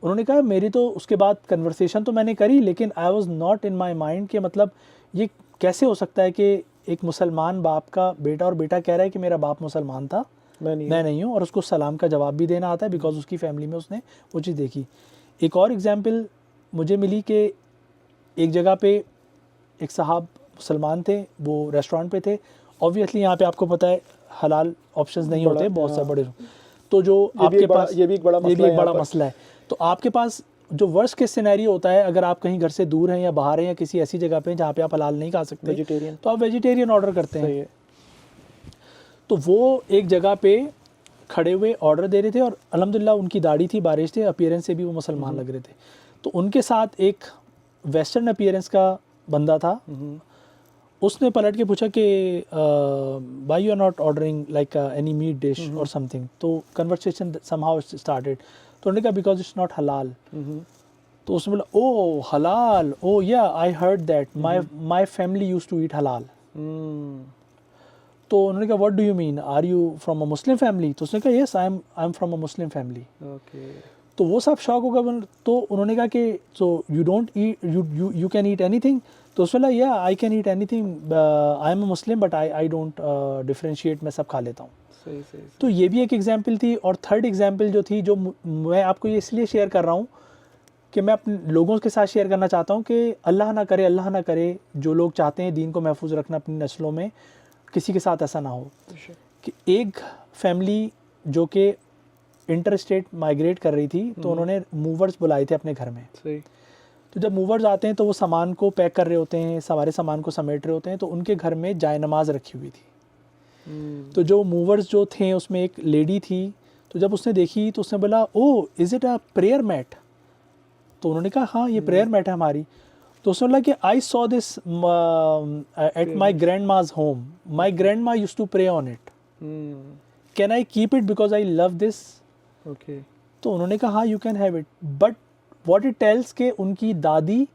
उन्होंने कहा मेरी तो उसके बाद कन्वर्सेशन तो मैंने करी लेकिन I was not in my mind कि मतलब ये कैसे हो सकता है कि एक मुसलमान बाप का बेटा, और बेटा कह रहा है कि मेरा बाप मुसलमान था, मैं नहीं हूँ, और उसको सलाम का जवाब भी देना आता है बिकॉज उसकी फैमिली में उसने वो चीज़ देखी। एक और एग्जाम्पल मुझे मिली कि एक जगह पे एक साहब मुसलमान थे, वो रेस्टोरेंट पे थे, ऑब्वियसली यहाँ पे आपको पता है हलाल ऑप्शंस नहीं होते बहुत सारे बड़े, तो जो आपके पास ये भी एक बड़ा मसला है। तो आपके पास जो वर्स्ट केस सिनेरियो होता है, अगर आप कहीं घर से दूर हैं या बाहर हैं या किसी ऐसी जगह पे जहाँ पे आप हलाल नहीं खा सकते, वेजिटेरियन, तो आप वेजिटेरियन ऑर्डर करते हैं। तो वो एक जगह पे खड़े हुए ऑर्डर दे रहे थे और अल्हम्दुलिल्लाह उनकी दाढ़ी थी, बारिश थे, अपीयरेंस से भी वो मुसलमान लग रहे थे। तो उनके साथ एक वेस्टर्न अपीयरेंस का बंदा था, उसने पलट के पूछा कि why you are not ordering like any meat dish और समथिंग। तो कन्वर्सेशन समहाउ स्टार्टेड, तो उन्होंने कहा बिकॉज इट्स नॉट हलाल। तो उसने बोला ओ हलाल, oh yeah I heard that my family used to eat हलाल। तो उन्होंने कहा what do you mean, are you from a Muslim family? तो उसने कहा yes I am from a Muslim family. तो वो सब शॉक हो गए। तो उन्होंने कहा कि so you don't eat, you can eat anything? तो उसने बोला या I can eat anything, I am a Muslim but I don't differentiate, मैं सब खा लेता हूँ। सही। तो ये भी एक एग्जाम्पल थी। और थर्ड एग्जाम्पल जो थी, जो मैं आपको ये इसलिए शेयर कर रहा हूँ कि मैं अपने लोगों के साथ शेयर करना चाहता हूँ कि अल्लाह ना करे जो लोग चाहते हैं दीन को महफूज रखना अपनी नस्लों में, किसी के साथ ऐसा ना हो कि एक फैमिली जो कि इंटर स्टेट माइग्रेट कर रही थी, तो उन्होंने मूवर्स बुलाए थे अपने घर में। सही। तो जब मूवर्स आते हैं तो वो सामान को पैक कर रहे होते हैं, सारे सामान को समेट रहे होते हैं, तो उनके घर में जाय नमाज रखी हुई थी। तो जो मूवर्स जो थे उसमें एक लेडी थी, तो जब उसने देखी तो उसने बोला oh is it a prayer mat? तो उन्होंने कहा हाँ ये प्रेयर मैट है हमारी। तो उसने बोला कि I saw this at my grandma's home, my grandma used to pray on it, can I keep it because I love this? Okay. तो उन्होंने कहा हाँ you can have it, but what it tells के उनकी दादी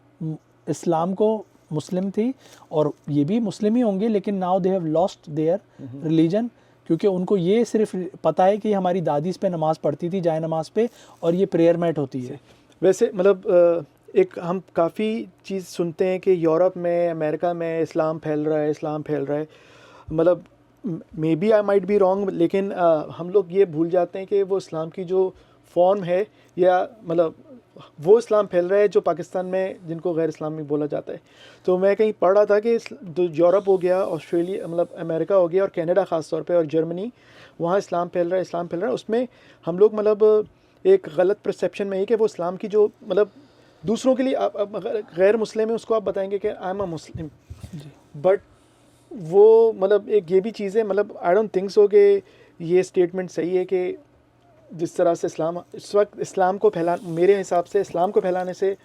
इस्लाम को मुस्लिम थी, और ये भी मुस्लिम ही होंगे, लेकिन now they have lost their religion, क्योंकि उनको ये सिर्फ पता है कि हमारी दादी इस पे नमाज़ पढ़ती थी, जाए नमाज पे, और ये प्रेयर मैट होती है। वैसे मतलब एक हम काफ़ी चीज़ सुनते हैं कि यूरोप में, अमेरिका में इस्लाम फैल रहा है, मतलब maybe I might be wrong, लेकिन हम लोग ये भूल जाते हैं कि वो इस्लाम की जो फॉर्म है, या मतलब वो इस्लाम फैल रहा है जो पाकिस्तान में जिनको गैर इस्लामी बोला जाता है। तो मैं कहीं पढ़ रहा था कि यूरोप हो गया, ऑस्ट्रेलिया, मतलब अमेरिका हो गया, और कनाडा ख़ास तौर पे, और जर्मनी, वहाँ इस्लाम फैल रहा है। उसमें हम लोग मतलब एक गलत परसेप्शन में ही कि वो इस्लाम की जो मतलब दूसरों के लिए अगर गैर मुस्लिम है उसको आप बताएंगे कि I am a Muslim, but वो मतलब एक ये भी चीज़ है, मतलब आई डोंट थिंक सो कि ये स्टेटमेंट सही है कि जिस तरह से इस्लाम इस वक्त इस्लाम को मेरे हिसाब से इस्लाम को फैलाने से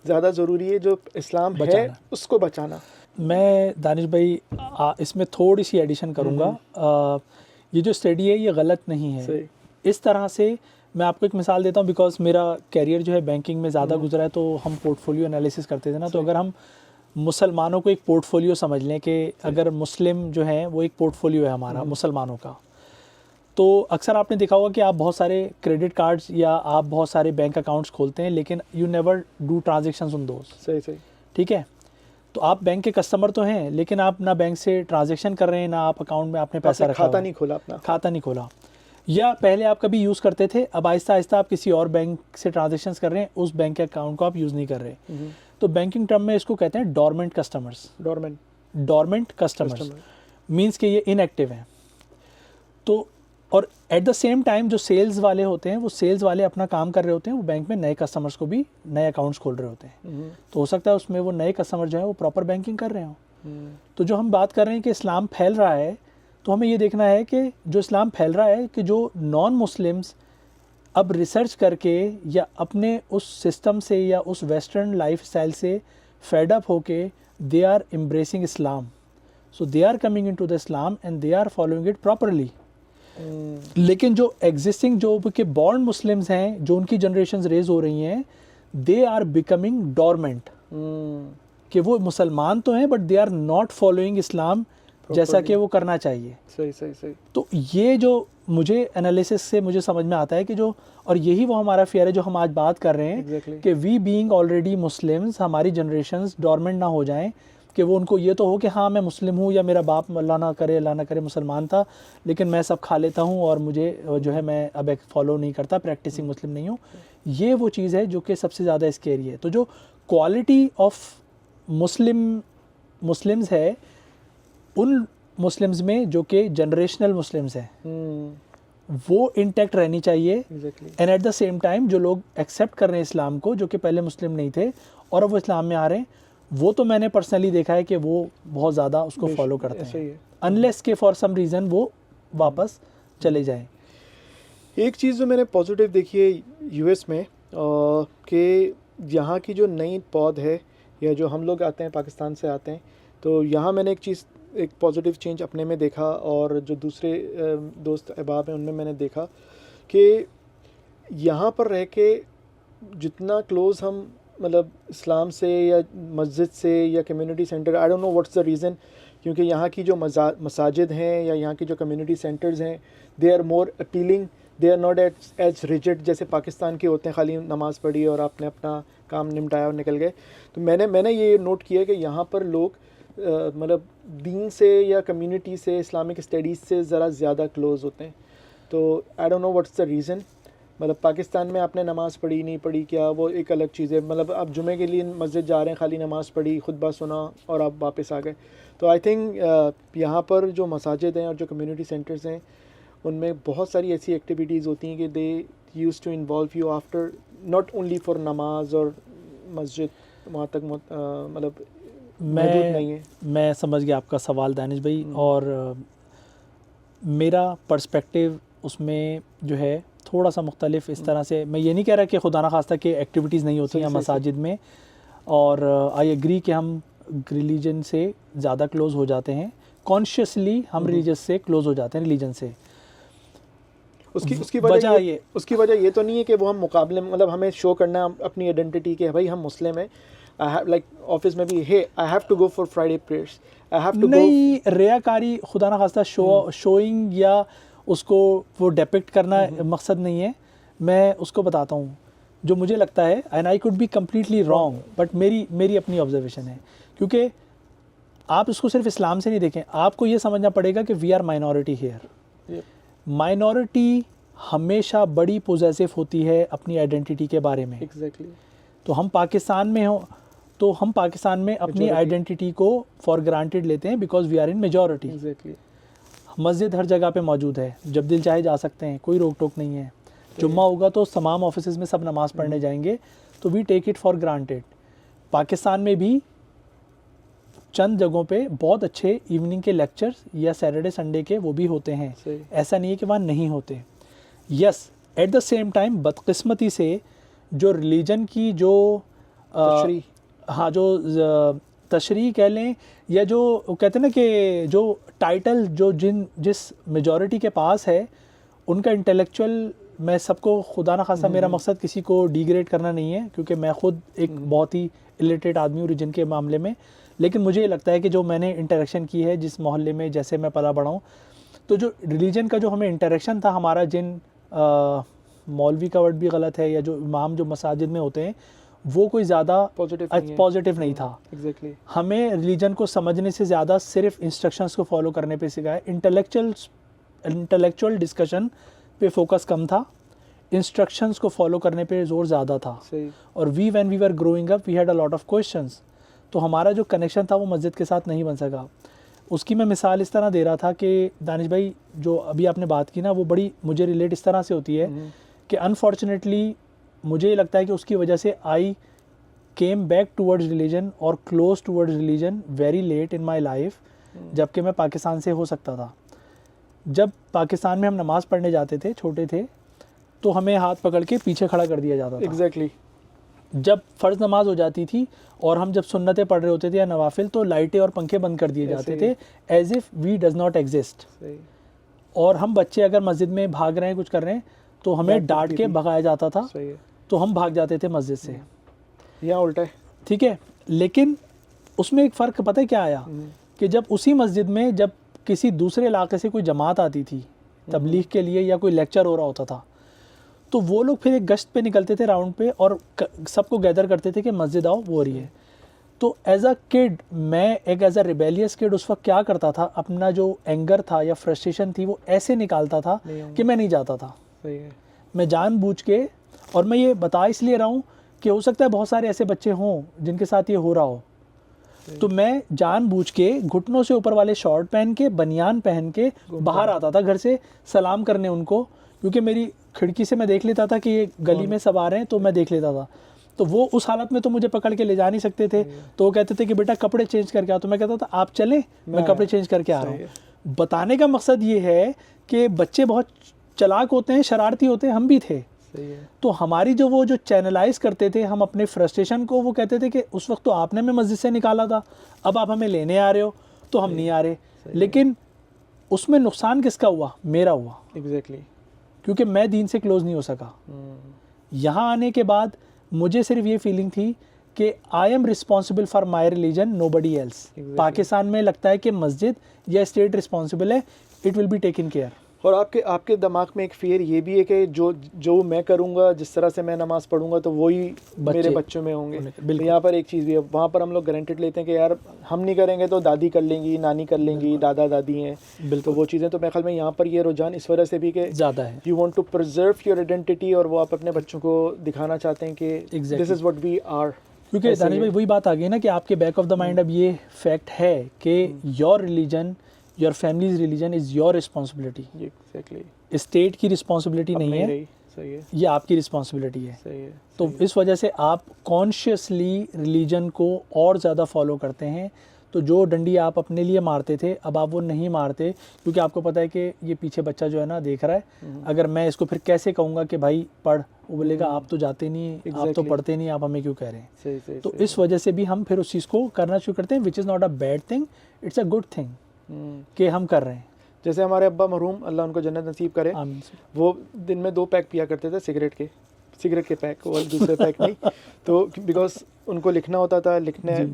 ज़्यादा ज़रूरी है जो इस्लाम है उसको बचाना। मैं दानिश भाई इसमें थोड़ी सी एडिशन करूँगा। ये जो स्टडी है ये गलत नहीं है। सही। इस तरह से मैं आपको एक मिसाल देता हूँ, बिकॉज मेरा कैरियर जो है बैंकिंग में ज़्यादा गुजरा है, तो हम पोर्टफोलियो एनालिसिस करते थे ना, तो अगर हम मुसलमानों को एक पोर्टफोलियो समझ लें कि अगर मुस्लिम जो है वो एक पोर्टफोलियो है हमारा मुसलमानों का, तो अक्सर आपने देखा होगा कि आप बहुत सारे क्रेडिट कार्ड्स या आप बहुत सारे बैंक अकाउंट्स खोलते हैं, लेकिन you never do transactions on those. सही सही। ठीक है, तो आप बैंक के कस्टमर तो हैं, लेकिन आप ना बैंक से ट्रांजेक्शन कर रहे हैं, ना आप अकाउंट में आपने पैसा रखा खाता हुआ है। नहीं खोला अपना। खाता नहीं खोला, या पहले आप कभी यूज़ करते थे, अब आहिस्ता आहिस्ता आप किसी और बैंक से ट्रांजेक्शन्स कर रहे हैं, उस बैंक के अकाउंट को आप यूज़ नहीं कर रहे। तो बैंकिंग टर्म में इसको कहते हैं dormant customers. Dormant customers means कि ये इनएक्टिव हैं। तो और एट द सेम टाइम जो सेल्स वाले होते हैं, वो सेल्स वाले अपना काम कर रहे होते हैं, वो बैंक में नए कस्टमर्स को भी नए अकाउंट्स खोल रहे होते हैं। तो हो सकता है उसमें वो नए कस्टमर जो है वो प्रॉपर बैंकिंग कर रहे हो। तो जो हम बात कर रहे हैं कि इस्लाम फैल रहा है, तो हमें ये देखना है कि जो इस्लाम फैल रहा है कि जो नॉन मुस्लिम्स अब रिसर्च करके या अपने उस सिस्टम से या उस वेस्टर्न लाइफ स्टाइल से फेड अप होके they are embracing Islam. So they are coming in to the Islam and they are following it properly. लेकिन जो एग्जिस्टिंग जो के बॉर्न मुस्लिम्स हैं, जो उनकी जनरेशन्स रेज हो रही हैं, दे आर बिकमिंग डोरमेंट। कि वो मुसलमान तो हैं but they are not following Islam जैसा कि वो करना चाहिए। सही सही सही। तो ये जो मुझे एनालिसिस से मुझे समझ में आता है कि जो, और यही वो हमारा फियर है जो हम आज बात कर रहे हैं। Exactly. कि वी बीइंग ऑलरेडी मुस्लिम्स, हमारी जनरेशन्स डोरमेंट ना हो जाएं, कि वो उनको ये तो हो कि हाँ मैं मुस्लिम हूँ, या मेरा बाप अल्लाह ना करे मुसलमान था, लेकिन मैं सब खा लेता हूँ और मुझे जो है मैं अब एक फॉलो नहीं करता, प्रैक्टिसिंग मुस्लिम नहीं हूँ। ये वो चीज़ है जो कि सबसे ज़्यादा स्केरी है। तो जो क्वालिटी ऑफ मुस्लिम्स है उन मुस्लिम्स में जो कि जनरेशनल मुस्लिम्स हैं, वो इंटैक्ट रहनी चाहिए। And eight the same time जो लोग एक्सेप्ट कर रहे हैं इस्लाम को, जो कि पहले मुस्लिम नहीं थे और अब वो इस्लाम में आ रहे हैं, वो तो मैंने पर्सनली देखा है कि वो बहुत ज़्यादा उसको फॉलो करते हैं, अनलेस के फॉर सम रीज़न वो वापस चले जाएं। एक चीज़ जो मैंने पॉजिटिव देखी है यूएस में कि यहाँ की जो नई पौध है, या जो हम लोग आते हैं पाकिस्तान से आते हैं, तो यहाँ मैंने एक पॉजिटिव चेंज अपने में देखा, और जो दूसरे दोस्त अहबाब हैं उनमें मैंने देखा कि यहाँ पर रह के जितना क्लोज़ हम मतलब इस्लाम से या मस्जिद से या community centre, I don't know what's the reason, क्योंकि यहाँ की जो मसाजिद हैं या यहाँ की जो कम्युनिटी सेंटर्स हैं, they are more appealing, they are not as rigid जैसे पाकिस्तान के होते हैं, खाली नमाज़ पढ़ी और आपने अपना काम निपटाया और निकल गए। तो मैंने ये नोट किया कि यहाँ पर लोग मतलब दीन से या कम्युनिटी से, इस्लामिक स्टडीज़ से ज़रा ज़्यादा क्लोज़ होते हैं। तो आई don't know what's the reason. मतलब पाकिस्तान में आपने नमाज़ पढ़ी नहीं पढ़ी क्या, वो एक अलग चीज़ है। मतलब आप जुमे के लिए मस्जिद जा रहे हैं, खाली नमाज़ पढ़ी, खुतबा सुना और आप वापस आ गए। तो आई थिंक यहाँ पर जो मसाजिद हैं और जो कम्युनिटी सेंटर्स हैं, उनमें बहुत सारी ऐसी एक्टिविटीज़ होती हैं कि they use to involve you after, not only for नमाज और मस्जिद, वहाँ तक मतलब मैं समझ गया आपका सवाल दानिश भाई। और मेरा पर्सपेक्टिव उसमें जो है थोड़ा सा मुख्तलिफ इस तरह से, मैं ये नहीं कह रहा कि खुदा ना खास्ता कि एक्टिविटीज़ नहीं होती हैं मसाजिद में, और आई एग्री कि हम रिलीजन से ज़्यादा क्लोज़ हो जाते हैं, कॉन्शियसली हम रिलीजन से क्लोज़ हो जाते हैं, रिलीजन से। उसकी वजह ये तो नहीं है कि वो हम मुकाबले, मतलब हमें शो करना अपनी आइडेंटिटी के भाई हम मुस्लिम हैं। I have like ऑफिस में भी, hey I have to go for Friday prayers, I have to नहीं, रियाकारी खुदा ना खास्ता शोइंग या उसको वो डिपिक्ट करना मकसद नहीं है। मैं उसको बताता हूँ जो मुझे लगता है, and I could be completely wrong, but मेरी अपनी ऑब्जर्वेशन है। क्योंकि आप इसको सिर्फ इस्लाम से नहीं देखें, आपको ये समझना पड़ेगा कि we are minority here. Minority हमेशा बड़ी पोजेसिव होती है अपनी आइडेंटिटी के बारे में। Exactly. तो हम पाकिस्तान में हो तो हम पाकिस्तान में अपनी आइडेंटिटी को फॉर ग्रांटेड लेते हैं because we are in majority. मस्जिद हर जगह पे मौजूद है, जब दिल चाहे जा सकते हैं, कोई रोक टोक नहीं है। जुम्मा होगा तो तमाम ऑफिस में सब नमाज़ पढ़ने जाएंगे, तो we take it for granted. Pakistan में भी चंद जगहों पे बहुत अच्छे इवनिंग के लेक्चर्स या सैटरडे संडे के वो भी होते हैं, ऐसा नहीं है कि वहाँ नहीं होते। Yes, eight the same time बदकिस्मती से जो रिलीजन की जो हाँ जो तशरीह कह लें, या जो कहते हैं ना कि जो टाइटल जो जिस मेजॉरिटी के पास है उनका इंटेलेक्चुअल, मैं सबको खुदा ना खासा, मेरा मकसद किसी को डिग्रेड करना नहीं है क्योंकि मैं खुद एक बहुत ही इलिटरेट आदमी हूँ रिलीजन के मामले में। लेकिन मुझे लगता है कि जो मैंने इंटरेक्शन की है जिस मोहल्ले में, जैसे मैं पला बड़ा हूँ, तो जो रिलीजन का जो हमें इंटरेक्शन था हमारा, जिन मौलवी का वर्ड भी गलत है, या जो इमाम जो मसाजिद में होते हैं, वो कोई ज़्यादा पॉजिटिव नहीं था। एग्जैक्टली। हमें रिलीजन को समझने से ज़्यादा सिर्फ इंस्ट्रक्शंस को फॉलो करने पे सिखाया। इंटेलेक्चुअल डिस्कशन पे फोकस कम था, इंस्ट्रक्शंस को फॉलो करने पे जोर ज़्यादा था। सही। और when we were growing up we had a lot of questions, तो हमारा जो कनेक्शन था वो मस्जिद के साथ नहीं बन सका। उसकी मैं मिसाल इस तरह दे रहा था कि दानिश भाई जो अभी आपने बात की ना, वो बड़ी मुझे रिलेट इस तरह से होती है कि अनफॉर्चुनेटली मुझे ये लगता है कि उसकी वजह से I came back towards religion और close towards religion very late in my life, जबकि मैं पाकिस्तान से हो सकता था। जब पाकिस्तान में हम नमाज़ पढ़ने जाते थे, छोटे थे, तो हमें हाथ पकड़ के पीछे खड़ा कर दिया जाता था। एग्जैक्टली। जब फ़र्ज़ नमाज हो जाती थी और हम जब सुन्नतें पढ़ रहे होते थे या नवाफिल, तो लाइटें और पंखे बंद कर दिए जाते थे, as if we does not exist. और हम बच्चे अगर मस्जिद में भाग रहे हैं, कुछ कर रहे हैं, तो हमें डांट के भगाया जाता था, तो हम भाग जाते थे मस्जिद से। यहाँ उल्टा है। ठीक है, लेकिन उसमें एक फ़र्क पता है क्या आया, कि जब उसी मस्जिद में जब किसी दूसरे इलाके से कोई जमात आती थी तबलीग के लिए, या कोई लेक्चर हो रहा होता था, तो वो लोग फिर एक गश्त पे निकलते थे राउंड पे, और सबको गैदर करते थे कि मस्जिद आओ, वो हो रही है। तो एज अ किड, मैं एक एज अ रिबेलियस किड उस वक्त क्या करता था, अपना जो एंगर था या फ्रस्ट्रेशन थी वो ऐसे निकालता था कि मैं नहीं जाता था। सही है। मैं जानबूझ के, और मैं ये बता इसलिए रहा हूँ कि हो सकता है बहुत सारे ऐसे बच्चे हों जिनके साथ ये हो रहा हो, तो मैं जानबूझ के घुटनों से ऊपर वाले शॉर्ट पहन के, बनियान पहन के बाहर आता था घर से सलाम करने उनको, क्योंकि मेरी खिड़की से मैं देख लेता था कि ये गली में सब आ रहे हैं, तो मैं देख लेता था। तो वो उस हालत में तो मुझे पकड़ के ले जा नहीं सकते थे, तो वो कहते थे कि बेटा कपड़े चेंज करके आओ, तो मैं कहता था आप चलें, मैं कपड़े चेंज करके आ रहा हूँ। बताने का मकसद ये है कि बच्चे बहुत चालाक होते हैं, शरारती होते हैं, हम भी थे। तो हमारी वो जो चैनलाइज करते थे हम अपने फ्रस्ट्रेशन को, वो कहते थे कि उस वक्त तो आपने हमें मस्जिद से निकाला था, अब आप हमें लेने आ रहे हो, तो हम नहीं आ रहे। लेकिन उसमें नुकसान किसका हुआ? मेरा हुआ। एग्जैक्टली। क्योंकि मैं दीन से क्लोज नहीं हो सका। यहाँ आने के बाद मुझे सिर्फ ये फीलिंग थी कि I am responsible for my religion, nobody else. Pakistan में लगता है कि मस्जिद या स्टेट रिस्पॉन्सिबल है, it will be taken care. और आपके दिमाग में एक फियर ये भी है कि जो मैं करूँगा, जिस तरह से मैं नमाज़ पढ़ूंगा, तो वही मेरे बच्चों में होंगे। तो यहाँ पर एक चीज़ भी है, वहाँ पर हम लोग गारंटेड लेते हैं कि यार हम नहीं करेंगे तो दादी कर लेंगी, नानी कर लेंगी, दादा दादी हैं, तो वो चीज़ें। तो मेरे ख्याल में यहाँ पर ये रुझान इस वजह से भी कि ज़्यादा है, you want to preserve your identity, और वो आप अपने बच्चों को दिखाना चाहते हैं कि this is what we are. क्योंकि दानिश भाई वही बात आ गई ना कि आपके बैक ऑफ द माइंड अब ये फैक्ट है कि your religion, your families religion is your responsibility. Exactly. State की रिस्पॉन्सिबिलिटी नहीं है, सही है, ये आपकी रिस्पॉन्सिबिलिटी है। सही है। तो इस वजह से आप कॉन्शियसली रिलीजन को और ज़्यादा फॉलो करते हैं। तो जो डंडी आप अपने लिए मारते थे, अब आप वो नहीं मारते, क्योंकि आपको पता है कि ये पीछे बच्चा जो है ना देख रहा है। अगर मैं इसको फिर कैसे कहूँगा कि भाई पढ़, वो बोलेगा आप तो जाते नहीं, आप तो पढ़ते नहीं, आप हमें क्यों कह रहे हैं। तो इस वजह से भी हम फिर उस चीज़ को करना शुरू करते हैं, which is not a bad thing, it's a good thing कि हम कर रहे हैं। जैसे हमारे अब्बा मरहूम, अल्लाह उनको जन्नत नसीब करे, वो दिन में 2 पैक पिया करते थे सिगरेट के पैक, और दूसरे पैक नहीं। तो बिकॉज उनको लिखना होता था,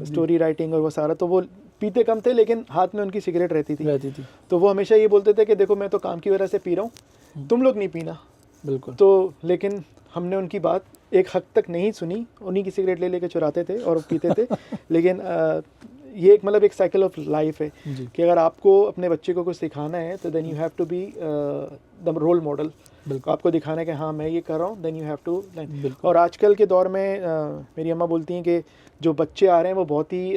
स्टोरी राइटिंग और वो सारा, तो वो पीते कम थे, लेकिन हाथ में उनकी सिगरेट रहती थी। तो वो हमेशा ये बोलते थे कि देखो मैं तो काम की वजह से पी रहा हूँ, तुम लोग नहीं पीना। बिल्कुल। तो लेकिन हमने उनकी बात एक हद तक नहीं सुनी, उन्हीं की सिगरेट ले लेके चुराते थे और पीते थे। लेकिन ये एक साइकिल ऑफ लाइफ है कि अगर आपको अपने बच्चे को कुछ सिखाना है, तो then you have to be the role model. आपको दिखाना है कि हाँ मैं ये कर रहा हूँ, देन यू हैव टू। और आजकल के दौर में मेरी अम्मा बोलती हैं कि जो बच्चे आ रहे हैं वो बहुत ही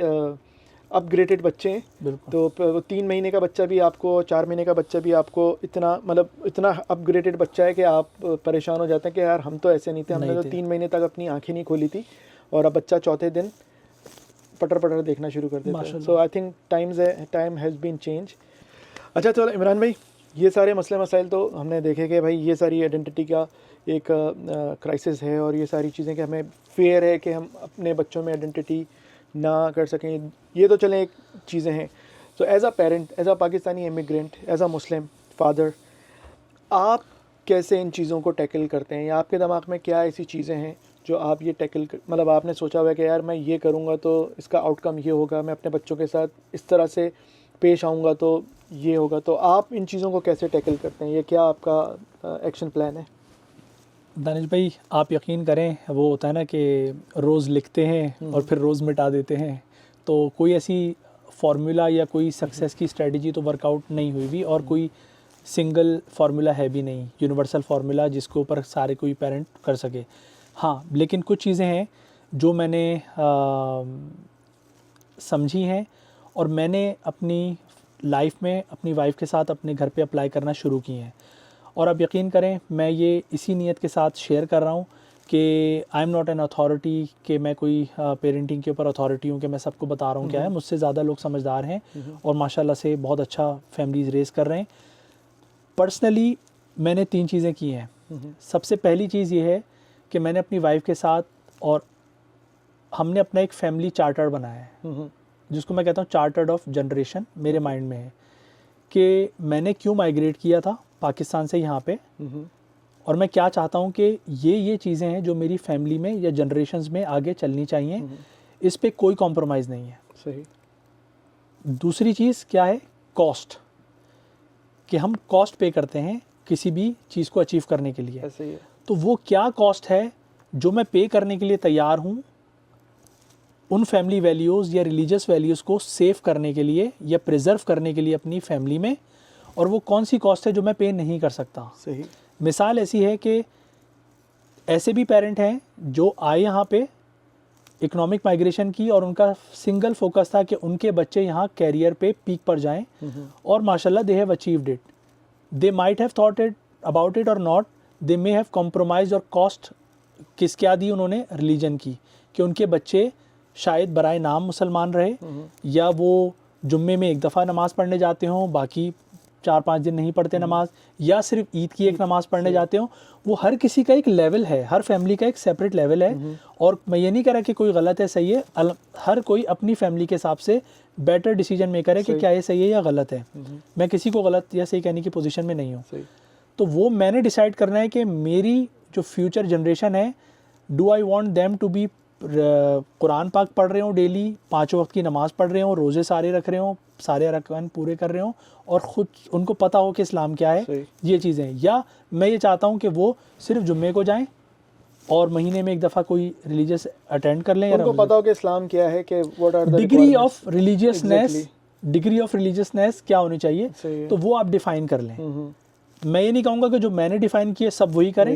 अपग्रेडेड बच्चे हैं। तो 3 महीने का बच्चा भी आपको, 4 महीने का बच्चा भी आपको इतना अपग्रेडेड बच्चा है कि आप परेशान हो जाते हैं कि यार हम तो ऐसे नहीं थे, हमने तो 3 महीने तक अपनी आंखें नहीं खोली थी, और अब बच्चा चौथे दिन पटर देखना शुरू कर देता है। So I think time has been change. अच्छा चलो इमरान भाई, ये सारे मसले मसाइल तो हमने देखे कि भाई ये सारी आइडेंटिटी का एक क्राइसिस है, और ये सारी चीज़ें कि हमें फेयर है कि हम अपने बच्चों में आइडेंटिटी ना कर सकें, ये तो चलें एक चीज़ें हैं। तो as a parent, as a Pakistani immigrant, as a Muslim father, आप कैसे इन चीज़ों को टैकल करते हैं, या आपके दिमाग में क्या ऐसी चीज़ें हैं जो आप ये टैकल आपने सोचा हुआ है कि यार मैं ये करूँगा तो इसका आउटकम ये होगा, मैं अपने बच्चों के साथ इस तरह से पेश आऊँगा तो ये होगा। तो आप इन चीज़ों को कैसे टैकल करते हैं, ये क्या आपका एक्शन प्लान है? दानिश भाई, आप यकीन करें, वो होता है ना कि रोज़ लिखते हैं और फिर रोज़ मिटा देते हैं, तो कोई ऐसी फार्मूला या कोई सक्सेस की स्ट्रेटजी तो वर्कआउट नहीं हुई भी, और कोई सिंगल फार्मूला है भी नहीं, यूनिवर्सल फार्मूला जिसके ऊपर सारे कोई पेरेंट कर सके। हाँ, लेकिन कुछ चीज़ें हैं जो मैंने समझी हैं और मैंने अपनी लाइफ में अपनी वाइफ के साथ अपने घर पे अप्लाई करना शुरू की हैं। और अब यकीन करें, मैं ये इसी नीयत के साथ शेयर कर रहा हूँ कि I am not an authority, कि मैं कोई पेरेंटिंग के ऊपर अथॉरिटी हूँ कि मैं सबको बता रहा हूँ क्या है। मुझसे ज़्यादा लोग समझदार हैं और माशाल्लाह से बहुत अच्छा फैमिलीज़ रेस कर रहे हैं। पर्सनली मैंने 3 चीज़ें की हैं। सबसे पहली चीज़ ये है कि मैंने अपनी वाइफ के साथ और हमने अपना एक फैमिली चार्टर बनाया है, जिसको मैं कहता हूँ चार्टर्ड ऑफ जनरेशन। मेरे माइंड में है कि मैंने क्यों माइग्रेट किया था पाकिस्तान से यहाँ पे, और मैं क्या चाहता हूँ कि ये चीज़ें हैं जो मेरी फैमिली में या जनरेशन्स में आगे चलनी चाहिए। इस पे कोई कॉम्प्रोमाइज़ नहीं है। सही। दूसरी चीज़ क्या है? कॉस्ट, कि हम कॉस्ट पे करते हैं किसी भी चीज़ को अचीव करने के लिए। ऐसे ही है। तो वो क्या कॉस्ट है जो मैं पे करने के लिए तैयार हूँ उन फैमिली वैल्यूज़ या रिलीजियस वैल्यूज़ को सेव करने के लिए या प्रिजर्व करने के लिए अपनी फैमिली में, और वो कौन सी कॉस्ट है जो मैं पे नहीं कर सकता। सही। मिसाल ऐसी है कि ऐसे भी पेरेंट हैं जो आए यहाँ पे इकोनॉमिक माइग्रेशन की, और उनका सिंगल फोकस था कि उनके बच्चे यहाँ कैरियर पे पीक पर जाएं, और माशाल्लाह they have achieved it. They might have thought it about it और not, they may have compromise और कॉस्ट किस क्या दी उन्होंने? रिलीजन की, कि उनके बच्चे शायद बराए नाम मुसलमान रहे, या वो जुम्मे में एक दफ़ा नमाज़ पढ़ने जाते हों, बाकी 4-5 दिन नहीं पढ़ते नमाज, या सिर्फ ईद की एक नमाज़ पढ़ने जाते हों। वो हर किसी का एक लेवल है, हर फैमिली का एक सेपरेट लेवल है। और मैं ये नहीं कह रहा कि कोई गलत है सही है, हर कोई अपनी फैमिली के हिसाब से बेटर डिसीजन मेकर है कि क्या ये सही है या गलत है। मैं किसी को गलत या सही कहने की पोजीशन में नहीं हूँ। तो वो मैंने डिसाइड करना है कि मेरी जो फ्यूचर जनरेशन है, do I want them to be Quran पाक पढ़ रहे हो डेली, 5 वक्त की नमाज़ पढ़ रहे हो, रोज़े सारे रख रहे हो, सारे अरकान पूरे कर रहे हो, और ख़ुद उनको पता हो कि इस्लाम क्या है, ये चीज़ें। या मैं ये चाहता हूँ कि वो सिर्फ जुम्मे को जाएं और महीने में एक दफ़ा कोई रिलीजियस अटेंड कर लें, उनको पता हो कि इस्लाम क्या है, कि what are the degree of religiousness, degree of religiousness क्या होनी चाहिए, तो वो आप डिफ़ाइन कर लें। मैं ये नहीं कहूँगा कि जो मैंने डिफ़ाइन किया सब वही करें,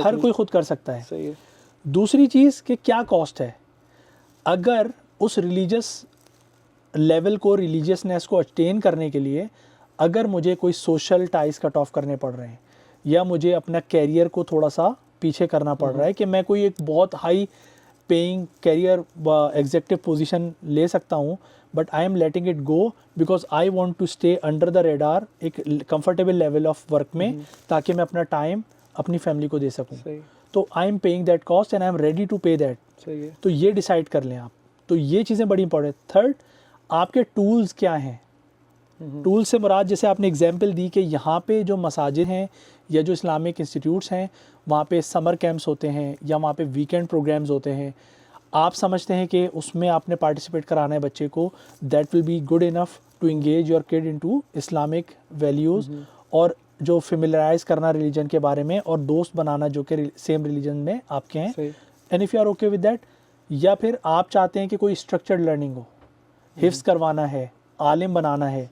हर कोई खुद कर सकता है। सही है। दूसरी चीज़ कि क्या कॉस्ट है, अगर उस रिलीजियस लेवल को, रिलीजियसनेस को अटेन करने के लिए अगर मुझे कोई सोशल टाइज कट ऑफ करने पड़ रहे हैं, या मुझे अपना कैरियर को थोड़ा सा पीछे करना पड़ रहा है, कि मैं कोई एक बहुत high paying career executive position ले सकता हूँ, but I am letting it go because I want to stay under the radar, एक कंफर्टेबल लेवल ऑफ वर्क में, ताकि मैं अपना टाइम अपनी फैमिली को दे सकूँ। तो I am paying that cost and I am ready to pay that. तो ये डिसाइड कर लें आप। तो ये चीज़ें बड़ी इंपॉर्टेंट। थर्ड, आपके टूल्स क्या हैं। टूल्स से मुराद, जैसे आपने एग्जांपल दी कि यहाँ पे जो मसाजिद हैं या जो इस्लामिक इंस्टीट्यूट्स हैं, वहाँ पे समर कैंप्स होते हैं या वहाँ पे वीकेंड प्रोग्राम्स होते हैं, आप समझते हैं कि उसमें आपने पार्टिसिपेट कराना है बच्चे को, that will be good enough to engage your kid into Islamic values, और जो फेमिलराइज करना रिलीजन के बारे में, और दोस्त बनाना जो कि सेम रिलीजन में आपके हैं। And if you are okay with that, या फिर आप चाहते हैं कि कोई स्ट्रक्चर्ड लर्निंग हो, हिफ्ज़ करवाना है, आलिम बनाना है,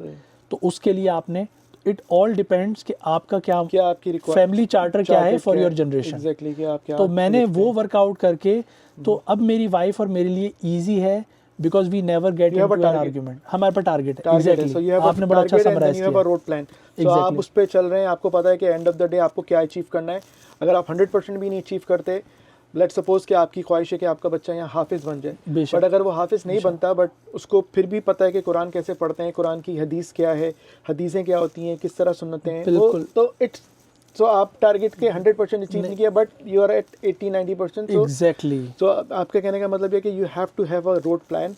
तो उसके लिए आपने, इट ऑल डिपेंड्स कि आपका क्या आपकी फैमिली चार्टर क्या है फॉर योर जनरेशन। एग्जैक्टली, कि आप क्या। तो मैंने वो वर्कआउट करके, तो अब मेरी वाइफ और मेरे लिए ईजी है, because we never get into an argument. हमारे पर टारगेट है। एग्जैक्टली, आपने बड़ा अच्छा समराइज किया। रोड प्लान, तो आप उस पे चल रहे हैं, आपको पता है कि एंड ऑफ द डे आपको क्या अचीव करना है। अगर आप 100% भी नहीं अचीव करते, लेट्स सपोज कि आपकी ख्वाहिश है कि आपका बच्चा यहाँ हाफिज़ बन जाए, बट अगर वो हाफिज़ नहीं बनता, बट उसको फिर भी पता है कि कुरान कैसे पढ़ते हैं, कुरान की हदीस क्या है, हदीसें क्या होती हैं, किस तरह सुन्नतें हैं, तो इट्स सो आप टारगेट के 100% अचीव नहीं किया, but you are at 80-90%. Exactly. तो आपके कहने का मतलब है कि you have to have a road plan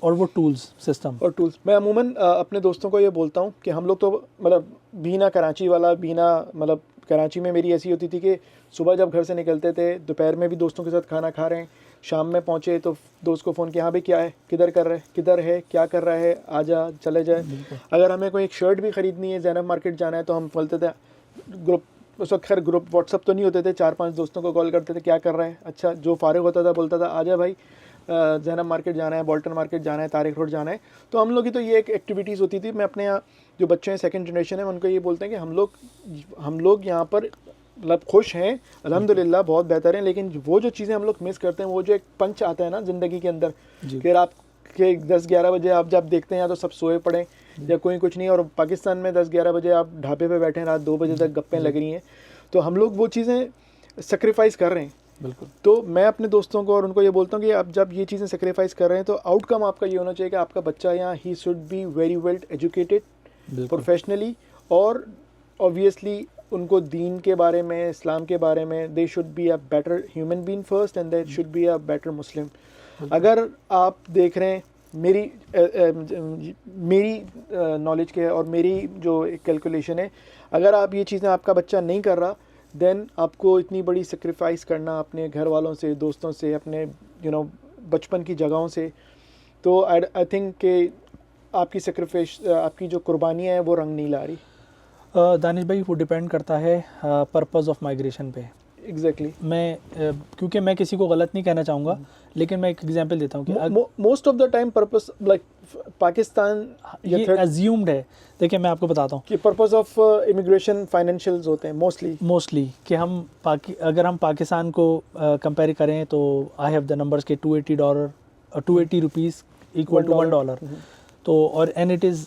और वो टूल्स सिस्टम और टूल्स. मैं अमूमन अपने दोस्तों को ये बोलता हूँ कि हम लोग तो मतलब बीना कराची वाला, बीना मतलब कराची में मेरी ऐसी होती थी कि सुबह जब घर से निकलते थे, दोपहर में भी दोस्तों के साथ खाना खा रहे हैं, शाम में पहुँचे तो दोस्त को फ़ोन किया, हाँ भाई क्या है, किधर कर रहे, किधर है, क्या कर रहा है, आ जा, चले जाए. अगर हमें कोई एक शर्ट भी ख़रीदनी है, ज़ैनब मार्केट जाना है, तो हम बोलते थे ग्रुप, उस वक्त खैर ग्रुप व्हाट्सअप तो नहीं होते थे, 4-5 दोस्तों को कॉल करते थे, क्या कर रहे हैं, अच्छा, जो फारिग होता था बोलता था आजा भाई ज़ैनब मार्केट जाना है, बॉल्टन मार्केट जाना है, तारिक रोड जाना है. तो हम लोग की तो ये एक एक्टिविटीज़ होती थी. मैं अपने यहाँ जो बच्चे हैं, सेकंड जनरेशन है, उनको ये बोलते हैं कि हम लोग यहाँ पर मतलब खुश हैं, अल्हम्दुलिल्लाह बहुत बेहतर हैं, लेकिन वो जो चीज़ें हम लोग मिस करते हैं, वो जो एक पंच आता है ना ज़िंदगी के अंदर, कि रात के 10-11 बजे आप जब देखते हैं या तो सब सोए पड़े या कोई कुछ नहीं, और पाकिस्तान में 10-11 बजे आप ढाबे पे बैठे हैं, रात 2 बजे तक गप्पें लग रही हैं. तो हम लोग वो चीज़ें सेक्रीफाइस कर रहे हैं. बिल्कुल. तो मैं अपने दोस्तों को और उनको ये बोलता हूँ कि आप जब ये चीज़ें सेक्रीफाइस कर रहे हैं, तो आउटकम आपका ये होना चाहिए कि आपका बच्चा यहाँ ही should be very well educated professionally, और ऑब्वियसली उनको दीन के बारे में, इस्लाम के बारे में, they should be a better human being first and they should be a better Muslim. अगर आप देख रहे हैं मेरी नॉलेज के और मेरी जो एक कैलकुलेशन है, अगर आप ये चीज़ें आपका बच्चा नहीं कर रहा, देन आपको इतनी बड़ी सेक्रीफाइस करना अपने घर वालों से, दोस्तों से, अपने बचपन की जगहों से. तो आई थिंक कि आपकी सेक्रीफाइस, आपकी जो कुर्बानियाँ हैं वो रंग नहीं ला रही. दानिश भाई, वो डिपेंड करता है पर्पस ऑफ माइग्रेशन पे. एग्जैक्टली. मैं क्योंकि मैं किसी को गलत नहीं कहना चाहूँगा, लेकिन मैं एक एग्जांपल देता हूँ कि most of the time purpose like Pakistan ये अज्यूम्ड है. देखिए मैं आपको बताता हूँ कि पर्पस ऑफ इमिग्रेशन फाइनेंशियल्स होते हैं मोस्टली कि अगर हम पाकिस्तान को कंपेयर करें तो आई हैव द नंबर्स के $280 ₹280 इक्वल टू $1. तो और and it is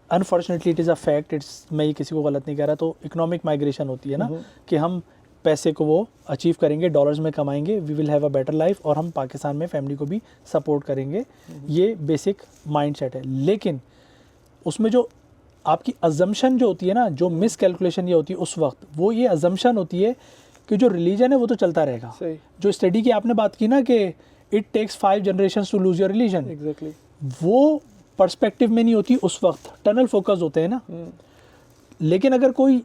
unfortunately it is a fact. मैं ये किसी को गलत नहीं कह रहा. तो इकोनॉमिक माइग्रेशन होती है ना, कि हम पैसे को वो अचीव करेंगे, डॉलर्स में कमाएंगे, we will have a better life, और हम पाकिस्तान में फैमिली को भी सपोर्ट करेंगे. ये बेसिक माइंडसेट है. लेकिन उसमें जो आपकी अजम्पशन जो होती है ना, जो मिस कैलकुलेशन ये होती है उस वक्त, वो ये अजम्पशन होती है कि जो रिलीजन है वो तो चलता रहेगा. जो स्टडी की आपने बात की ना कि it takes 5 generations to lose your religion, exactly, वो पर्सपेक्टिव में नहीं होती उस वक्त, टनल फोकस होते हैं ना. लेकिन अगर कोई,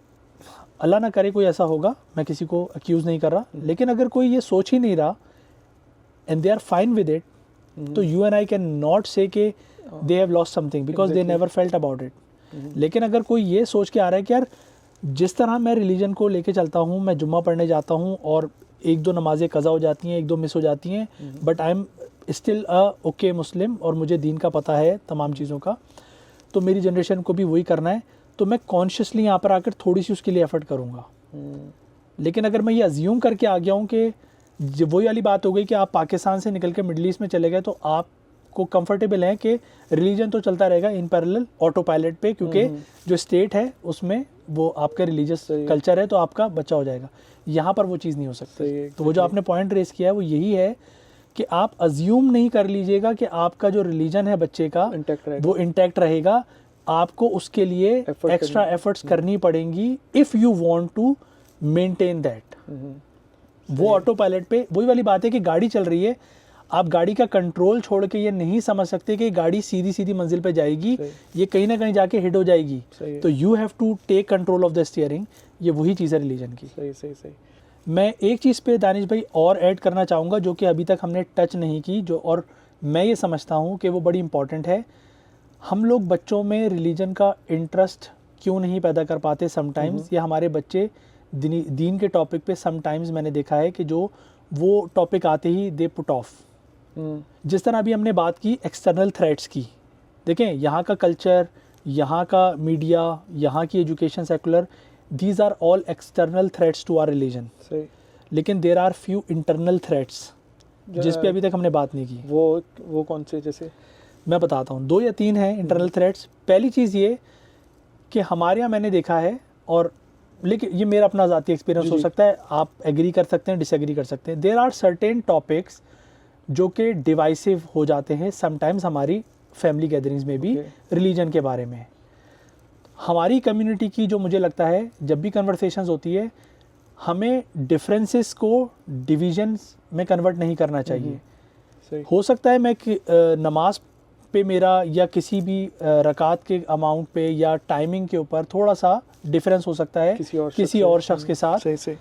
अल्लाह ना करे कोई ऐसा होगा, मैं किसी को अक्यूज़ नहीं कर रहा, लेकिन अगर कोई ये सोच ही नहीं रहा and they are fine with it, तो you and I can not say कि they have lost something because they never felt about it. लेकिन अगर कोई ये सोच के आ रहा है कि यार जिस तरह मैं रिलीजन को लेके चलता हूँ, मैं जुम्मा पढ़ने जाता हूँ और 1-2 नमाजें कज़ा हो जाती हैं, 1-2 मिस हो जाती हैं, but I am still a okay Muslim, और मुझे दीन का पता है तमाम चीज़ों का, तो मेरी जनरेशन को भी वही करना है, तो मैं कॉन्शियसली यहाँ पर आकर थोड़ी सी उसके लिए एफर्ट करूँगा. लेकिन अगर मैं ये अज्यूम करके आ गया हूँ कि वही वाली बात हो गई कि आप पाकिस्तान से निकल के मिडल ईस्ट में चले गए, तो आपको कंफर्टेबल है कि रिलीजन तो चलता रहेगा इन पैरेलल ऑटो पायलट पे, क्योंकि जो स्टेट है उसमें वो आपका रिलीजियस कल्चर है, तो आपका बच्चा हो जाएगा. यहाँ पर वो चीज़ नहीं हो सकती. तो वो जो आपने पॉइंट रेस किया है वो यही है कि आप अज्यूम नहीं कर लीजिएगा कि आपका जो रिलीजन है बच्चे का वो इंटैक्ट रहेगा. आपको उसके लिए एक्स्ट्रा एफर्ट्स करनी पड़ेंगी if you want to maintain that. वो ऑटो पायलट पे वही वाली बात है कि गाड़ी चल रही है, आप गाड़ी का कंट्रोल छोड़ के ये नहीं समझ सकते कि गाड़ी सीधी सीधी मंजिल पे जाएगी, ये कहीं ना कहीं जाके हिट हो जाएगी. तो you have to take control of the steering. ये वही चीज़ है रिलीजन की. सही. मैं एक चीज़ पे दानिश भाई और ऐड करना चाहूँगा जो कि अभी तक हमने टच नहीं की, जो और मैं ये समझता हूँ कि वो बड़ी इंपॉर्टेंट है. हम लोग बच्चों में रिलीजन का इंटरेस्ट क्यों नहीं पैदा कर पाते समटाइम्स, या हमारे बच्चे दीन के टॉपिक पे समटाइम्स मैंने देखा है कि जो वो टॉपिक आते ही दे पुट ऑफ. जिस तरह अभी हमने बात की एक्सटर्नल थ्रेट्स की, देखें यहाँ का कल्चर, यहाँ का मीडिया, यहाँ की education secular, these are all external threats to our religion. सही. लेकिन there are few internal threats जिस पे अभी तक हमने बात नहीं की. वो कौन से, जैसे मैं बताता हूँ, 2 या 3 हैं इंटरनल थ्रेट्स. पहली चीज़ ये कि हमारे यहाँ मैंने देखा है, और लेकिन ये मेरा अपना ज़ाती एक्सपीरियंस हो सकता है, आप एग्री कर सकते हैं, डिसएग्री कर सकते हैं. देयर आर सर्टेन टॉपिक्स जो कि डिवाइसिव हो जाते हैं समटाइम्स हमारी फैमिली गैदरिंग्स में भी रिलीजन के बारे में. हमारी कम्युनिटी की जो मुझे लगता है जब भी कन्वर्सेशंस होती है हमें डिफरेंसेस को डिविजन्स में कन्वर्ट नहीं करना चाहिए। सही। हो सकता है मैं नमाज पे मेरा या किसी भी रकात के अमाउंट पे या टाइमिंग के ऊपर थोड़ा सा डिफरेंस हो सकता है किसी और शख्स के साथ। सही सही।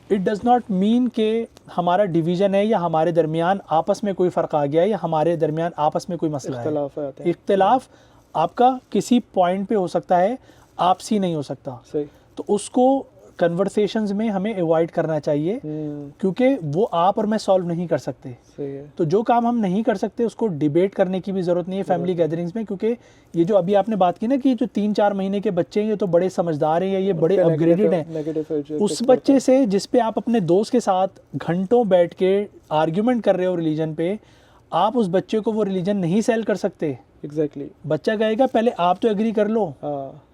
इट डज़ नॉट मीन कि हमारा डिवीज़न है या हमारे दरमियान आपस में कोई फ़र्क आ गया है या हमारे दरमियान आपस में कोई मसला है। इख्तिलाफ आपका किसी पॉइंट पे हो सकता है, आपसी नहीं हो सकता। सही। तो उसको कन्वर्सेशंस में हमें अवॉइड करना चाहिए क्योंकि वो आप और मैं सॉल्व नहीं कर सकते। सही है। तो जो काम हम नहीं कर सकते उसको डिबेट करने की भी ज़रूरत नहीं है फैमिली गैदरिंग्स में, क्योंकि ये जो अभी आपने बात की ना कि जो 3-4 महीने के बच्चे हैं ये तो बड़े समझदार हैं या ये बड़े अपग्रेडेड हैं, उस बच्चे से जिस पे आप अपने दोस्त के साथ घंटों बैठ के आर्ग्यूमेंट कर रहे हो रिलीजन पे, आप उस बच्चे को वो रिलीजन नहीं सेल कर सकते। एग्जैक्टली। बच्चा कहेगा पहले आप तो एग्री कर लो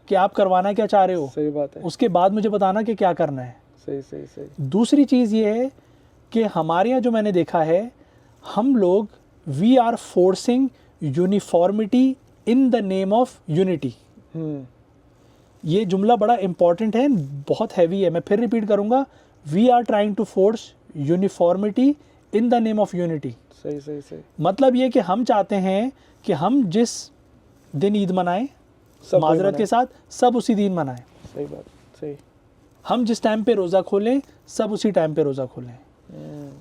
कि आप करवाना क्या चाह रहे हो, सही बात है, उसके बाद मुझे बताना कि क्या करना है। सही सही सही। दूसरी चीज़ ये है कि हमारे यहाँ जो मैंने देखा है, हम लोग we are forcing uniformity in the name of unity. ये जुमला बड़ा इंपॉर्टेंट है, बहुत हैवी है, मैं फिर रिपीट करूँगा। We are trying to force uniformity in the name of unity. सही सही सही। मतलब ये कि हम चाहते हैं कि हम जिस दिन ईद मनाएं माजरत के साथ सब उसी दिन मनाएं। सही बात। सही। हम जिस टाइम पे रोज़ा खोलें सब उसी टाइम पे रोज़ा खोलें।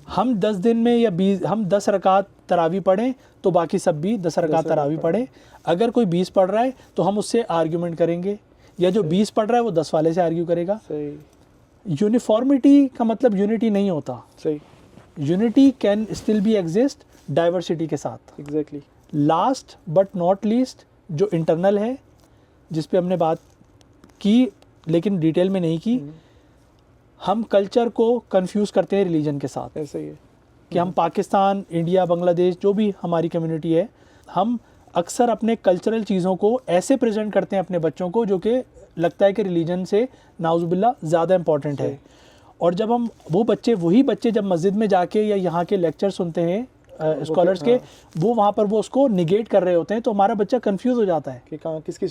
हम 10 दिन में या 20 हम 10 रकात तरावी पढ़ें तो बाकी सब भी 10 रकात तरावी पढ़ें। अगर कोई 20 पढ़ रहा है तो हम उससे आर्ग्यूमेंट करेंगे, या जो 20 पढ़ रहा है वो 10 वाले से आर्ग्यू करेगा। सही। यूनिफॉर्मिटी का मतलब यूनिटी नहीं होता। सही। Unity can still be exist diversity के साथ। Exactly. Last but not least जो इंटरनल है, जिस पे हमने बात की लेकिन डिटेल में नहीं की, हम कल्चर को कंफ्यूज करते हैं रिलीजन के साथ। ऐसा ही है कि हम पाकिस्तान, इंडिया, बांग्लादेश जो भी हमारी कम्युनिटी है, हम अक्सर अपने कल्चरल चीज़ों को ऐसे प्रेजेंट करते हैं अपने बच्चों को जो कि लगता है कि रिलीजन से नाउजुबिल्ला ज़्यादा इंपॉर्टेंट है। और जब हम वही बच्चे जब मस्जिद में जाके या यहाँ के लेक्चर सुनते हैं स्कॉलर्स के, वो वहाँ पर वो उसको निगेट कर रहे होते हैं, तो हमारा बच्चा कंफ्यूज हो जाता है कि कहाँ किसकी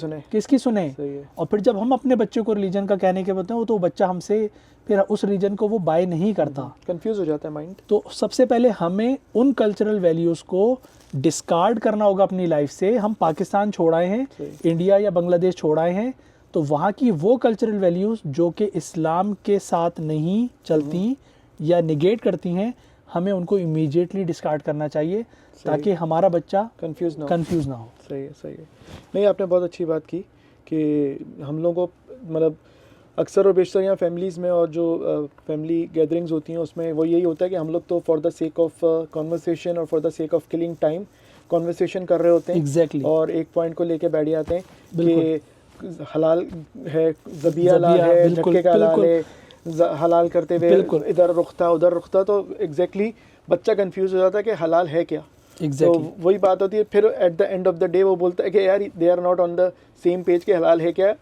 सुने। सही है। और फिर जब हम अपने बच्चे को रिलीजन का कहने के बोलते हैं तो बच्चा हमसे फिर उस रिलीजन को वो बाय नहीं करता, कंफ्यूज हो जाता है माइंड। तो सबसे पहले हमें उन कल्चरल वैल्यूज़ को डिस्कार्ड करना होगा अपनी लाइफ से। हम पाकिस्तान छोड़ आए हैं, इंडिया या बांग्लादेश छोड़ आए हैं, तो वहाँ की वो कल्चरल वैल्यूज़ जो कि इस्लाम के साथ नहीं चलती या निगेट करती हैं, हमें उनको इमीडिएटली डिस्कार्ड करना चाहिए ताकि हमारा बच्चा कंफ्यूज ना हो। सही है सही है। नहीं, आपने बहुत अच्छी बात की कि हम लोगों को मतलब अक्सर और बेशतर यहाँ फैमिलीज़ में और जो फैमिली गैदरिंग्स होती हैं उसमें वो यही होता है कि हम लोग तो for the sake of conversation और for the sake of killing time conversation कर रहे होते हैं। एग्जैक्टली। और एक पॉइंट को लेके बैठ जाते हैं कि हलाल है, ज़बिया हलाल है, झटके का हलाल है, हलाल करते हुए इधर रुखता उधर रुखता, तो एग्जैक्टली बच्चा कंफ्यूज हो जाता है कि हलाल है क्या। तो वही बात होती है, फिर at the end of the day वो बोलता है कि यार they are not on the same page के हलाल है क्या,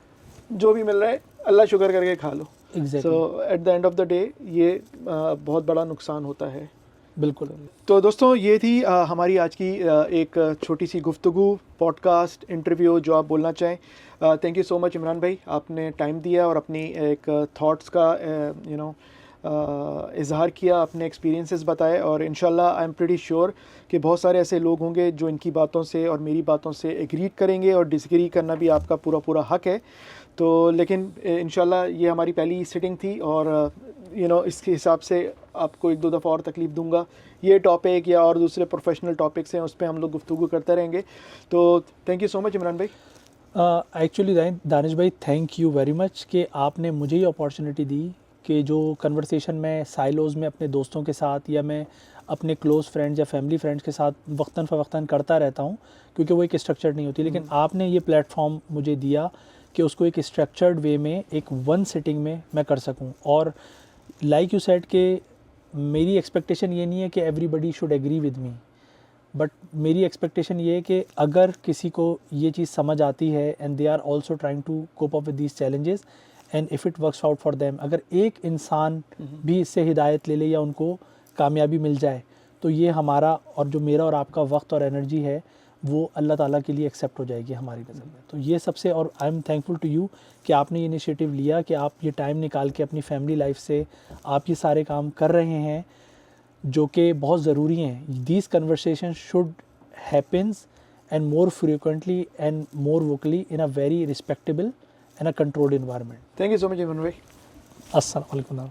जो भी मिल रहा है अल्लाह शुक्र करके खा लो। So at the end of the day ये बहुत बड़ा नुकसान होता है। बिल्कुल। तो दोस्तों ये थी हमारी आज की एक छोटी सी गुफ्तगू, पॉडकास्ट, इंटरव्यू, जो आप बोलना चाहें। Thank you so much Imran भाई, आपने टाइम दिया और अपनी एक थॉट्स का इजहार किया, अपने एक्सपीरियंसेस बताए, और इंशाल्लाह आई एम प्रीटी श्योर कि बहुत सारे ऐसे लोग होंगे जो इनकी बातों से और मेरी बातों से एग्री करेंगे, और डिसएग्री करना भी आपका पूरा हक है। तो लेकिन इंशाल्लाह ये हमारी पहली सिटिंग थी, और इसके हिसाब से आपको 1-2 दफ़ा और तकलीफ़ दूंगा। ये टॉपिक या और दूसरे प्रोफेशनल टॉपिक्स हैं उस पर हम लोग गुफ्तगू करते रहेंगे। तो thank you so much Imran भाई। एक्चुअली दानिश भाई, थैंक यू वेरी मच कि आपने मुझे ये अपॉर्चुनिटी दी कि जो कन्वर्सेशन मैं साइलोज़ में अपने दोस्तों के साथ या मैं अपने क्लोज़ फ्रेंड्स या फैमिली फ्रेंड्स के साथ वक्तन फ़वक्तन करता रहता हूँ, क्योंकि वो एक स्ट्रक्चर्ड नहीं होती, लेकिन आपने ये प्लेटफॉर्म मुझे दिया कि उसको एक स्ट्रक्चर्ड वे में एक वन सिटिंग में मैं कर सकूँ। और लाइक यू सेड कि मेरी एक्सपेक्टेशन ये नहीं है कि everybody should agree with me, but मेरी एक्सपेक्टेशन ये है कि अगर किसी को ये चीज़ समझ आती है and they are also trying to cope up with these challenges and if it works out for them, अगर एक इंसान भी इससे हिदायत ले ले या उनको कामयाबी मिल जाए, तो ये हमारा और जो मेरा और आपका वक्त और एनर्जी है वो अल्लाह ताला के लिए एक्सेप्ट हो जाएगी हमारी नज़र में। तो ये सबसे, और I am thankful to you कि आपने ये इनिशिएटिव लिया कि आप ये टाइम निकाल के अपनी फैमिली लाइफ से आप ये सारे काम कर रहे हैं जो कि बहुत ज़रूरी हैं। These conversation should happens and more frequently and more vocally in a very respectable and a controlled environment. Thank you so much Imran भाई। अस्सलाम वालेकुम।